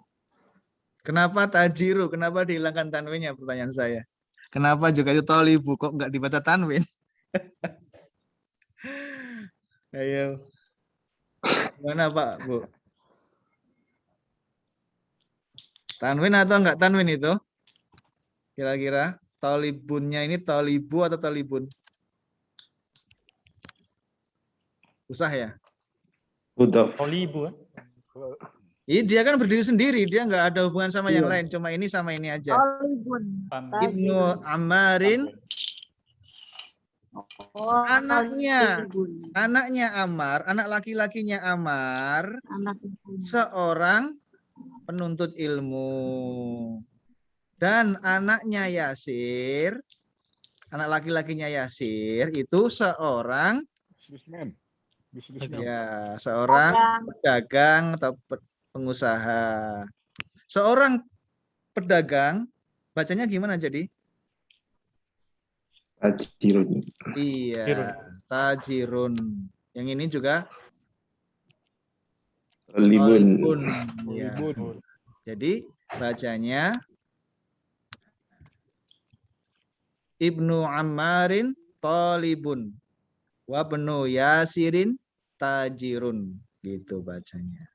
Kenapa tajiru? Kenapa dihilangkan tanwinnya? Pertanyaan saya. Kenapa juga itu tolibu? Kok nggak dibaca tanwin? Ayo. Gimana Pak, Bu? Tanwin atau nggak tanwin itu? Kira-kira? Talibunnya ini talibu atau talibun? Usah ya? Mudhaf. Tolibu. Dia kan berdiri sendiri, dia nggak ada hubungan sama yang Iya. lain, cuma ini sama ini aja. Talibun. Ibnu Ammarin, Oh, anaknya, talibun. anaknya Ammar, anak laki-lakinya Ammar, Anak ibu. seorang penuntut ilmu. Dan anaknya Yasir, anak laki-lakinya Yasir itu seorang Businessman. Businessman. ya, seorang pedagang atau pengusaha. Seorang pedagang bacanya gimana jadi? Tajirun. Iya, tajirun. Yang ini juga Talibun. talibun. Ya. Talibun. Jadi bacanya Ibnu Ammarin talibun wa ibnu Yasirin tajirun, gitu bacanya.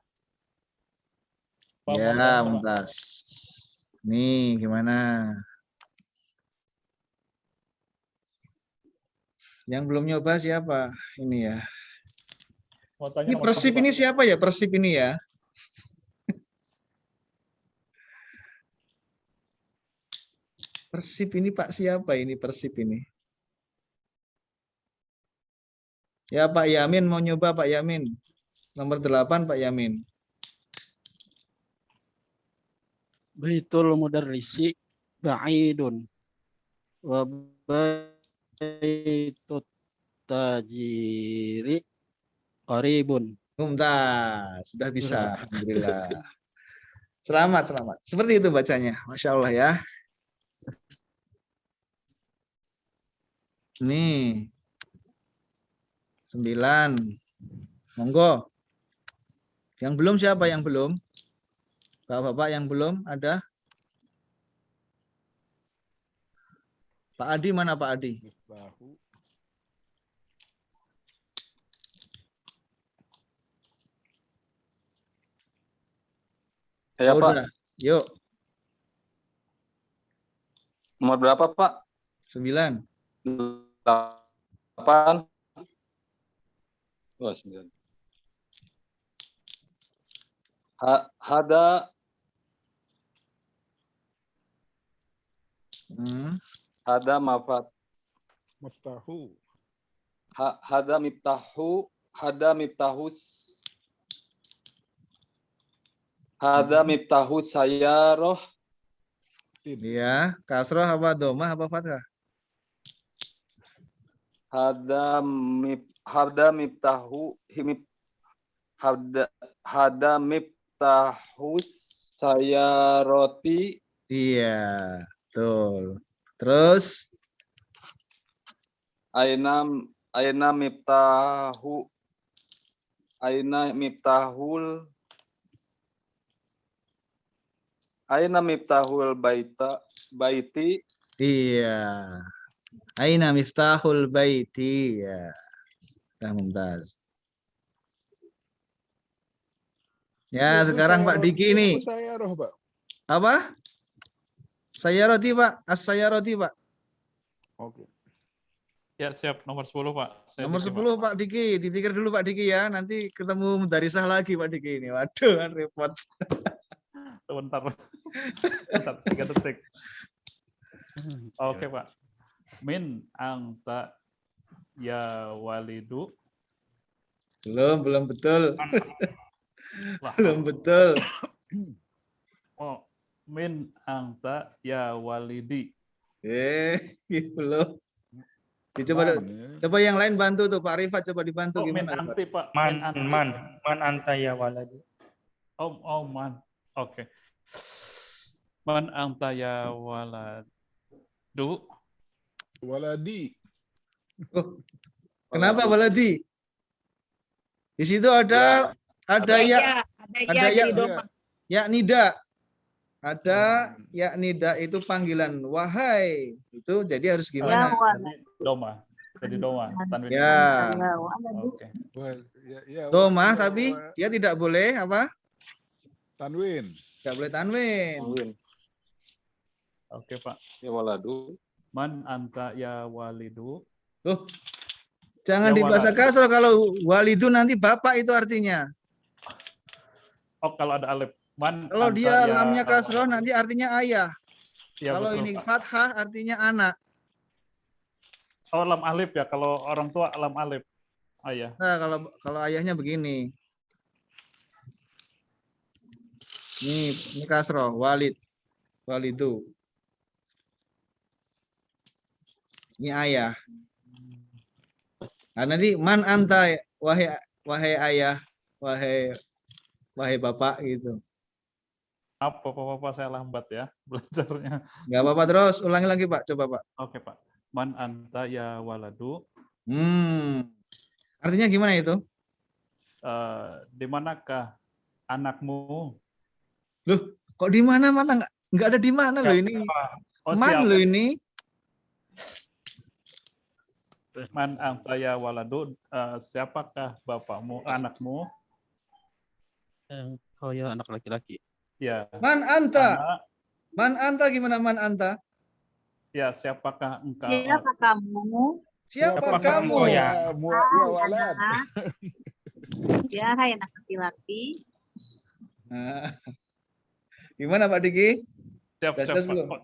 Pak, Ya, mau Pak. Mumtaz. Nih, gimana? Yang belum nyoba siapa? Ini ya. Mau tanya Ini nomor Persib 1, ini Pak. siapa ya? Persib ini ya. Persib ini Pak siapa ini Persib ini? Ya Pak Yamin mau nyoba Pak Yamin. Nomor 8 Pak Yamin. Baitul mudarrisi ba'idun wa baitut tajiri qaribun. Mumtaz, sudah bisa. Alhamdulillah. Selamat, selamat. Seperti itu bacanya. Masya Allah ya. Nih. 9. Monggo. Yang belum siapa yang belum? Bapak-bapak yang belum ada? Pak Adi mana Pak Adi? Misbahu. Ya, Pak. Udah. Yuk. Nomor berapa, Pak? 9. 8. Oh, 9. Hada hada mafat Maftahu. hada miftahus hada miftahus sayaroh. Iya, kasroh apa domah apa fathah? Hada miftahu hada miftahus sayaroti. Iya, betul. Terus Aina miftahul baiti. iya. Aina miftahul baiti ya. Dah Mumtaz. Ya, sekarang Pak Diki ini. Saya roh, Pak. Apa? Sayaroti, Pak. As-sayaroti, Pak. Oke. Ya, siap. Nomor 10, Pak. Saya Nomor Diki, 10 Pak Diki. Dipikir dulu Pak Diki ya. Nanti ketemu Mudarisah lagi Pak Diki ini. Waduh, kan repot. Sebentar. Bentar, 3 detik. Oke, Pak. Min anta ya walidu. Belum betul. Lah, Belum betul. oh, min anta ya walidi. Belum. Coba yang lain bantu tuh Pak Rifat, coba dibantu Oh, min gimana? anti, Pak. Man anta ya waladi. Oh, man. Oke. Man anta ya waladu. Waladi. Oh, kenapa waladi? Di situ ada ya, ada ya, ya nida. Ada ya nida itu panggilan wahai. Itu jadi harus gimana? Doma. Jadi doma. Tanwin. Ya. Oke. Doma tapi dia tidak boleh apa? Tanwin. Tidak boleh tanwin. Oke, Pak. Ya waladu. Man anta ya walidu. Loh, jangan Ya dibaca walad. kasroh, kalau walidu nanti bapak itu artinya. Oh, kalau ada alif. Man Kalau anta dia ya lamnya kasroh waladu. nanti artinya ayah. Ya, Kalau betul, ini Pak. fathah artinya anak. Oh, lam alif ya. Kalau orang tua lam alif. Ayah. Nah, kalau ayahnya begini. Ini kasroh, walid, walidu. Ini ayah. Nah, nanti man anta, wahai ayah, wahai bapak gitu. Apa Bapak saya lambat ya belajarnya. Nggak apa-apa, terus ulangi lagi Pak, coba Pak. Oke, Pak. Man anta ya waladu. Artinya gimana itu? Di manakah anakmu? Loh, kok di mana nggak ada di mana loh ini? Oh, Man siap. loh ini. Man anta ya waladu, siapakah bapakmu, anakmu? Oh ya, anak laki-laki. Ya. Man anta. Man anta gimana man anta? Ya, siapakah engkau? Siapa kamu? Siapa kamu? Ya, ya walad. Ya, hai anak laki-laki. Nah. Gimana Pak Diki? Siap, Jelas Pak. belum? Kok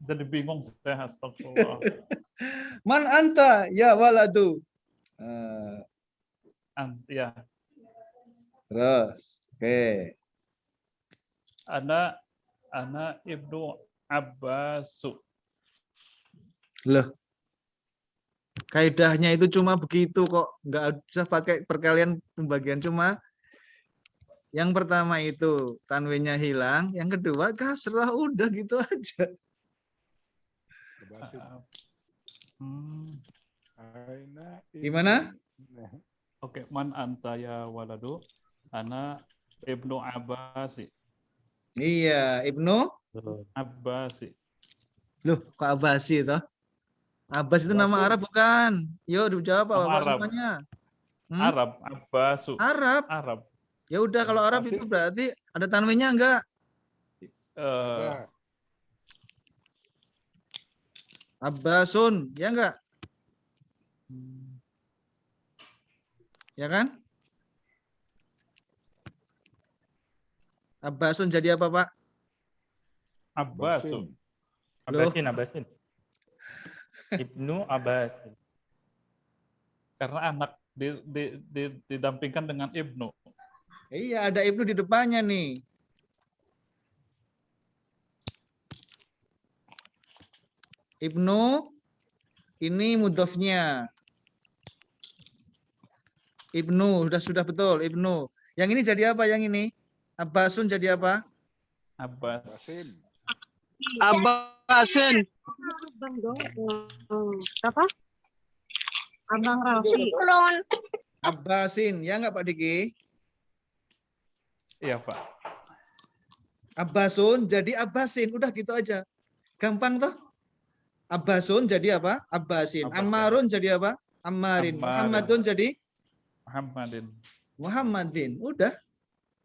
jadi bingung saya, astagfirullah. Man anta ya waladu. Ya. Terus, oke. Ana ibnu Abbasu. Loh, kaidahnya itu cuma begitu kok, nggak usah pakai perkalian pembagian, cuma yang pertama itu tanwinnya hilang, yang kedua kasrah, udah gitu aja. Gimana? Oke, man anta ya waladu, ana ibnu Abbasi. Iya, Ibnu Abbasi. Loh, kok Abbasi itu? Abbas itu nama Arab bukan? Yo, dijawab Pak Nama Bapak Arab. semuanya. Arab, Abbasu. Arab. Arab. Ya udah, kalau Arab itu berarti ada tanwinnya enggak? Abbasun, ya enggak? Ya kan? Abbasun jadi apa, Pak? Abbasun. Abbasin. Ibnu Abbasin. Karena anak didampingkan dengan ibnu. Iya, ada ibnu di depannya nih. Ibnu ini mudhofnya. Ibnu sudah betul, Ibnu. Yang ini jadi apa yang ini? Abbasun jadi apa? Abbasin. Abbasin. Apa? Abang Rafi. Abbasin, ya enggak Pak Diki? Iya, Pak. Abbasun jadi Abbasin, udah gitu aja. Gampang toh? Abbasun jadi apa? Abbasin. Ammarun jadi apa? Ammarin. Muhammadun jadi Muhammadin. Muhammadin. Udah.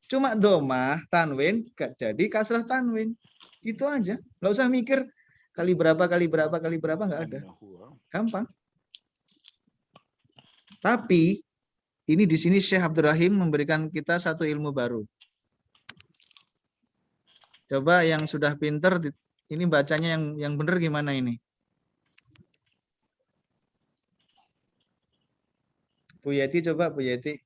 Cuma domah, tanwin, gak jadi kasrah tanwin. Gitu aja. Nggak usah mikir kali berapa, nggak ada. Gampang. Tapi ini di sini Syekh Abdurrahim memberikan kita satu ilmu baru. Coba yang sudah pinter, ini bacanya yang benar gimana ini? Bu Yeti, coba Bu Yeti.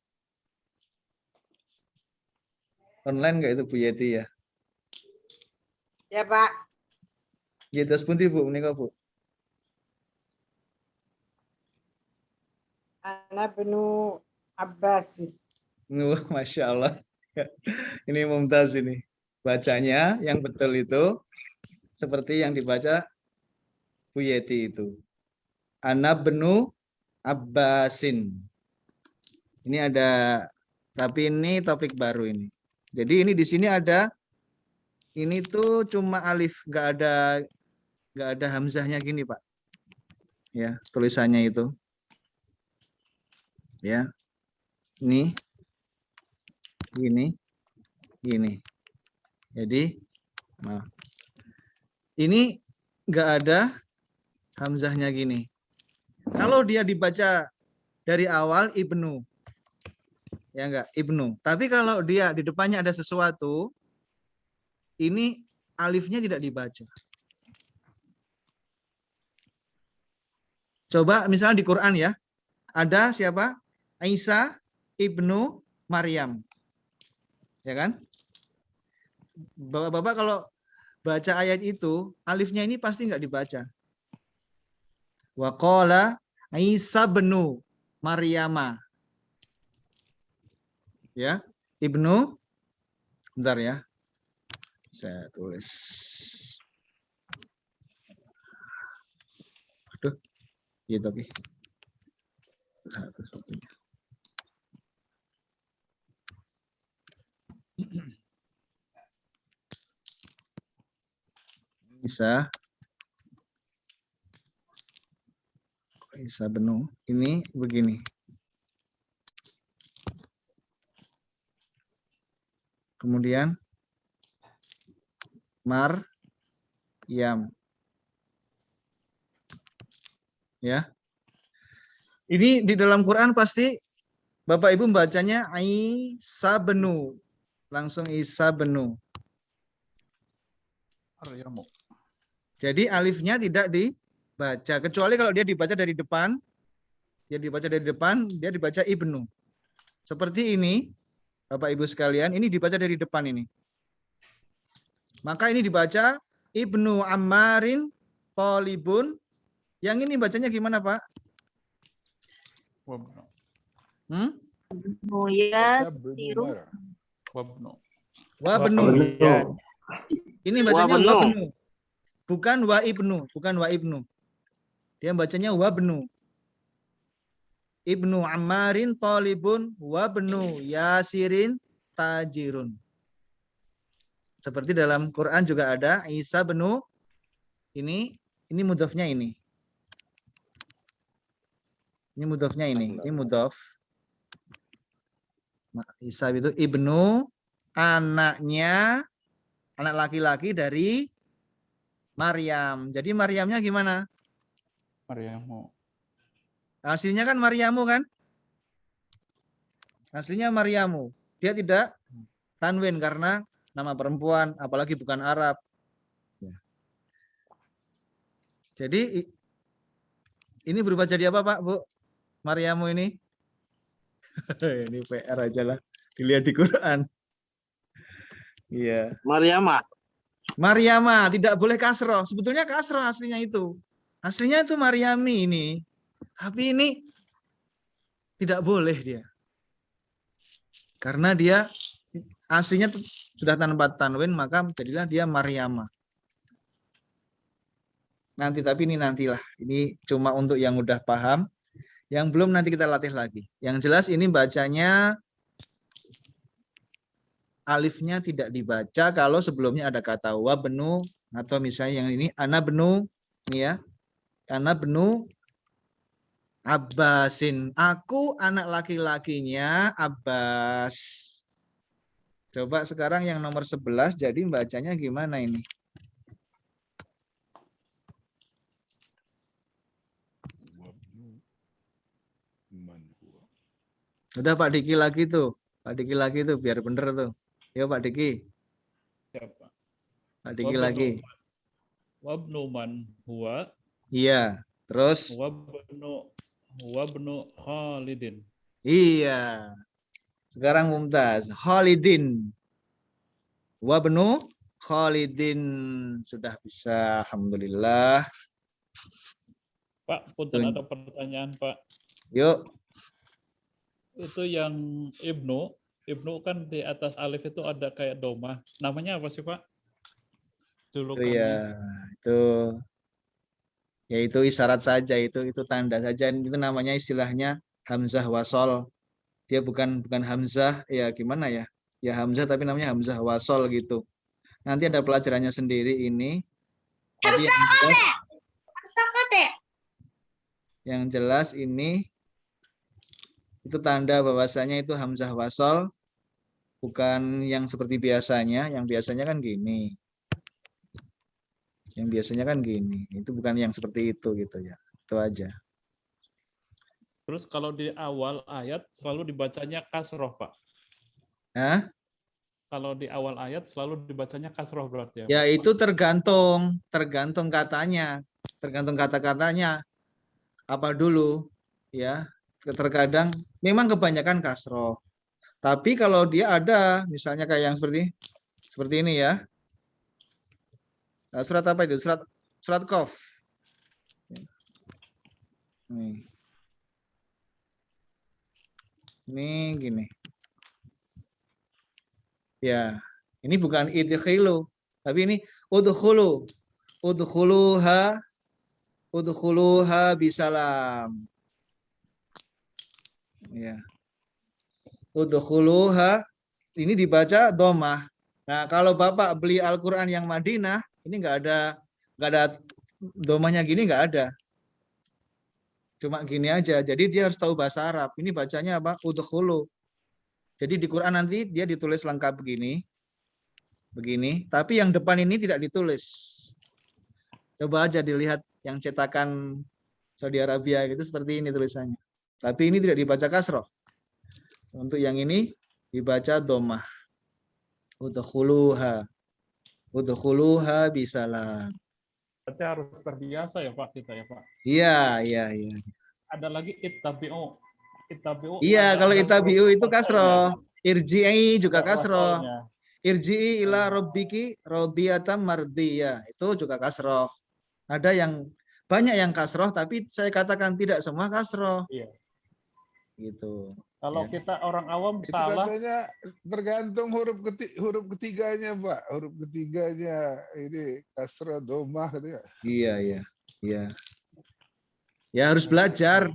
Online nggak itu Bu Yeti ya? Ya Pak. Ya terus pun Bu, menika Bu. Anak Ibnu Abbas. Wah, Masya Allah. Ini mumtaz ini. Bacanya yang betul itu seperti yang dibaca Bu Yeti itu. Ana Ibnu Abbasin. Ini ada, tapi ini topik baru ini. Jadi ini di sini ada, ini tuh cuma alif, nggak ada hamzahnya gini Pak. Ya, tulisannya itu. Ya, ini, gini. Jadi, nah, ini nggak ada hamzahnya gini. Kalau dia dibaca dari awal ibnu, ya enggak, ibnu. Tapi kalau dia di depannya ada sesuatu, ini alifnya tidak dibaca. Coba misalnya di Quran ya, ada siapa? Isa ibnu Maryam. Ya kan? Bapak-bapak kalau baca ayat itu, alifnya ini pasti enggak dibaca. Wa qala Isa benu Maryama. Ya, ibnu. Bentar ya. Saya tulis. Aduh. Gitu oke. Isa benu. Ini begini. Kemudian Maryam. Ya. Ini di dalam Quran pasti Bapak Ibu membacanya Isa benu. Langsung Isa benu. Jadi alifnya tidak dibaca. Kecuali kalau dia dibaca dari depan. Dia dibaca ibnu. Seperti ini. Bapak Ibu sekalian, ini dibaca dari depan ini. Maka ini dibaca Ibnu Ammarin Thalibun. Yang ini bacanya gimana, Pak? Ibnu Yasiru. Wabnu. Ini bacanya wabnu. Bukan wa ibnu. Dia bacanya wabnu. Ibnu Ammarin Thalibun wabnu Yasirin tajirun. Seperti dalam Quran juga ada Isa benu ini mudhafnya ini. Ini mudhafnya ini mudhaf. Isa itu ibnu, anaknya, anak laki-laki dari Maryam. Jadi Maryamnya gimana? Maryamu. Aslinya kan Maryamu kan? Aslinya Maryamu. Dia tidak tanwin karena nama perempuan, apalagi bukan Arab. Ya. Jadi ini berubah jadi apa Pak, Bu? Maryamu ini? Ini PR aja lah. Dilihat di Quran. Iya. Maryama, tidak boleh kasroh. Sebetulnya kasroh aslinya itu. Aslinya itu Maryami ini. Tapi ini tidak boleh dia. Karena dia aslinya sudah tanpa tanwin, maka jadilah dia Maryama. Tapi ini nantilah. Ini cuma untuk yang udah paham. Yang belum nanti kita latih lagi. Yang jelas ini bacanya alifnya tidak dibaca kalau sebelumnya ada kata wa benu atau misalnya yang ini ana benu ini ya. Ana benu Abbasin. Aku anak laki-lakinya Abbas. Coba sekarang yang nomor 11 jadi bacanya gimana ini? Udah Pak Diki lagi tuh. Pak Diki lagi tuh biar bener tuh. Yo Pak Diki. Siapa? Pak Diki lagi. Wabnu man huwa. Iya. Terus Wabnu Khalidin. Iya. Sekarang Mumtaz. Khalidin. Wabnu Khalidin. Sudah bisa. Alhamdulillah. Pak, punten ada pertanyaan Pak. Yuk. Itu yang Ibnu kan di atas alif itu ada kayak domah. Namanya apa sih Pak? Julukannya. Iya, itu yaitu isyarat saja, itu tanda saja, itu namanya istilahnya hamzah wasol. Dia bukan hamzah ya gimana ya? Ya hamzah tapi namanya hamzah wasol gitu. Nanti ada pelajarannya sendiri ini. Tapi yang jelas ini itu tanda bahwasanya itu hamzah wasol, bukan yang seperti biasanya. Yang biasanya kan gini. Yang biasanya kan gini. Itu bukan yang seperti itu gitu ya. Itu aja. Terus kalau di awal ayat selalu dibacanya kasroh, Pak. Hah? Kalau di awal ayat selalu dibacanya kasroh berarti ya, Ya Pak? itu tergantung katanya, tergantung kata-katanya apa dulu ya. Terkadang memang kebanyakan kasroh. Tapi kalau dia ada misalnya kayak yang seperti ini ya. Nah, surat apa itu? Surat Qaf. Nih. Ini gini. Ya, ini bukan idkhilu, tapi ini udkhulu. Udkhuluha bisalam. Ya. Udkhuluha ini dibaca dhammah. Nah, kalau Bapak beli Al-Qur'an yang Madinah, ini enggak ada dhammahnya gini, enggak ada. Cuma gini aja. Jadi dia harus tahu bahasa Arab. Ini bacanya apa? Udkhulu. Jadi di Quran nanti dia ditulis lengkap begini. Begini, tapi yang depan ini tidak ditulis. Coba aja dilihat yang cetakan Saudi Arabia gitu seperti ini tulisannya. Tapi ini tidak dibaca kasroh. Untuk yang ini dibaca dhammah. Udkhuluha. Udkhuluha bisalam. Berarti harus terbiasa ya Pak kita ya Pak. Iya. Ada lagi ittabi'u. Iya, kalau itabi'u itu kasroh. Irji'i juga kasroh. Irji'i ila rabbiki radiyatan mardiyah. Itu juga kasroh. Ada yang banyak yang kasroh, tapi saya katakan tidak semua kasroh. Iya. Gitu. Kalau Ya. kita orang awam Itu salah. katanya tergantung huruf ketiganya, Pak. Huruf ketiganya ini kasrah domah katanya. Iya. Ya harus belajar.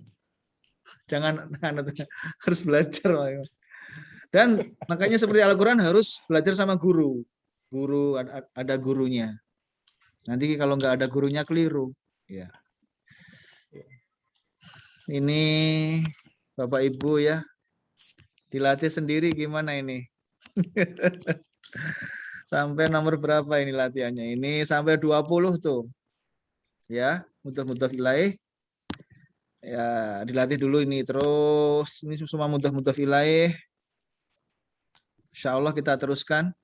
Jangan harus belajar. Dan makanya seperti Al-Qur'an harus belajar sama guru. Guru ada gurunya. Nanti kalau nggak ada gurunya keliru. Ya. Ini Bapak Ibu ya. Dilatih sendiri gimana ini? Sampai nomor berapa ini latihannya? Ini sampai 20 tuh. Ya, mudhaf ilaih. Ya, dilatih dulu ini terus. Ini semua mudhaf ilaih. Insya Allah kita teruskan.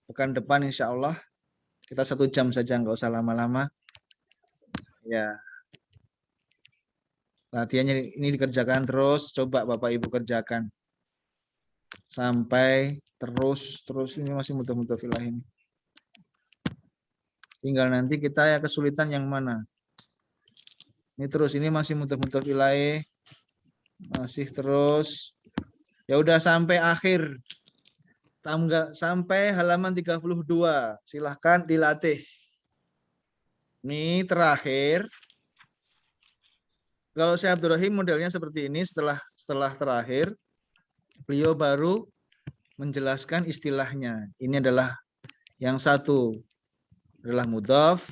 Pekan depan insya Allah. Kita 1 jam saja, nggak usah lama-lama. Ya. Latihannya ini dikerjakan terus. Coba Bapak Ibu kerjakan. Sampai terus ini masih mudhaf ilaih ini. Tinggal nanti kita ya kesulitan yang mana. Ini terus ini masih mudhaf ilaih. Masih terus. Ya udah sampai akhir. Sampai halaman 32. Silahkan dilatih. Ini terakhir. Kalau Syekh Abdul Rahim modelnya seperti ini setelah terakhir. Beliau baru menjelaskan istilahnya. Ini adalah yang satu adalah mudhaf,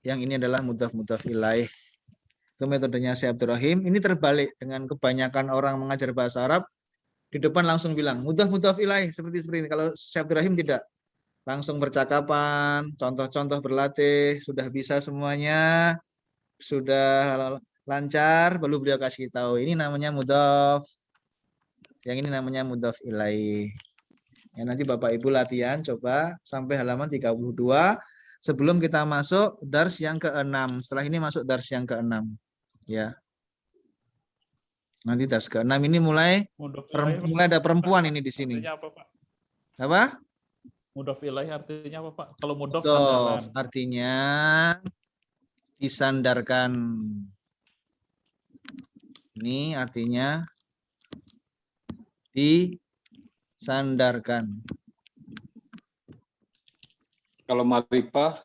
yang ini adalah mudhaf ilaih. Itu metodenya Syekh Abdul Rahim. Ini terbalik dengan kebanyakan orang mengajar bahasa Arab. Di depan langsung bilang mudhaf ilaih seperti ini. Kalau Syekh Abdul Rahim tidak. Langsung percakapan, contoh-contoh berlatih, sudah bisa semuanya, sudah lancar, baru beliau kasih tahu ini namanya mudhaf. Yang ini namanya mudhaf ilaih. Ya, nanti Bapak Ibu latihan coba sampai halaman 32 sebelum kita masuk dars yang ke-6. Setelah ini masuk dars yang ke-6. Ya. Nanti dars ke-6 ini mulai ada perempuan ini di sini. Artinya apa, Pak? Apa? Mudhaf ilaih artinya apa, Pak? Kalau mudhaf Mudhaf artinya disandarkan. Ini artinya disandarkan. Kalau ma'rifah?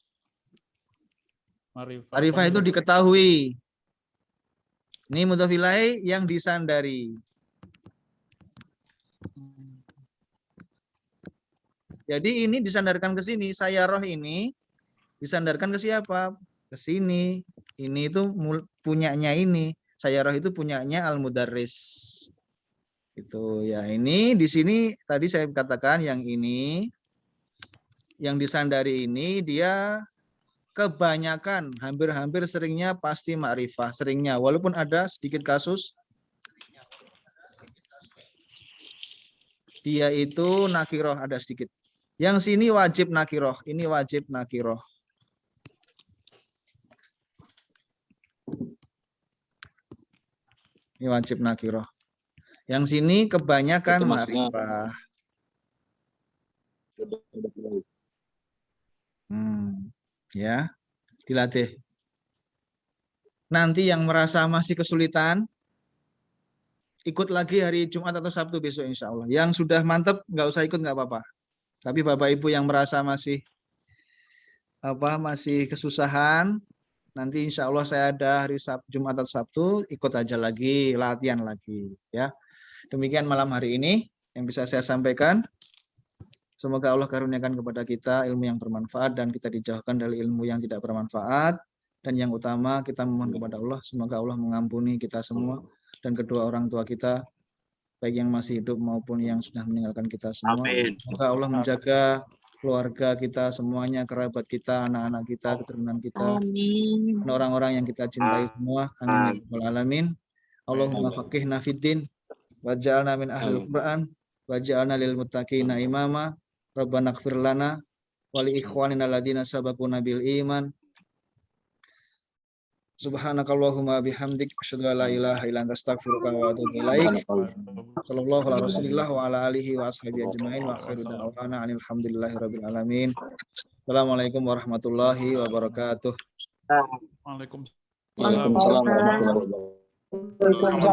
Ma'rifah itu diketahui. Ini mudhaf ilaih yang disandari. Jadi ini disandarkan ke sini. Sayyarah ini disandarkan ke siapa? Ke sini. Ini itu punyanya ini. Sayyarah itu punyanya Al-Mudarris. Itu ya, ini di sini tadi saya katakan yang ini yang disandari ini dia kebanyakan, hampir-hampir seringnya pasti ma'rifah, seringnya. Walaupun ada sedikit kasus, dia itu nakiroh, ada sedikit. Yang sini wajib nakiroh, ini wajib nakiroh. Ini wajib nakiroh. Yang sini kebanyakan ma'rifah. Ya, dilatih. Nanti yang merasa masih kesulitan, ikut lagi hari Jumat atau Sabtu besok insya Allah. Yang sudah mantep nggak usah ikut, nggak apa-apa. Tapi Bapak Ibu yang merasa masih masih kesusahan, nanti insya Allah saya ada hari Jumat atau Sabtu, ikut aja lagi, latihan lagi, ya. Demikian malam hari ini yang bisa saya sampaikan. Semoga Allah karuniakan kepada kita ilmu yang bermanfaat dan kita dijauhkan dari ilmu yang tidak bermanfaat. Dan yang utama kita memohon kepada Allah, semoga Allah mengampuni kita semua dan kedua orang tua kita, baik yang masih hidup maupun yang sudah meninggalkan kita semua. Amin. Semoga Allah menjaga keluarga kita semuanya, kerabat kita, anak-anak kita, keturunan kita, dan orang-orang yang kita cintai semua. Amin ya rabbal alamin. Allahumma faqihna fiddin waj'alna min ahlil Qur'an waj'alna lil muttaqina imama. Rabbana ighfir lana wa li ikhwanina alladziina sabaquna bil iman. Subhanakallahumma bihamdik asyhadu an la ilaha illa anta astaghfiruka wa atubu ilaik. Sallallahu alaihi wasallam wa ala alihi wa ashabihi ajmain wa akhiru da'wana alhamdulillahi rabbil alamin. Assalamualaikum warahmatullahi wabarakatuh. Waalaikumsalam. Waalaikumsalam warahmatullahi wabarakatuh.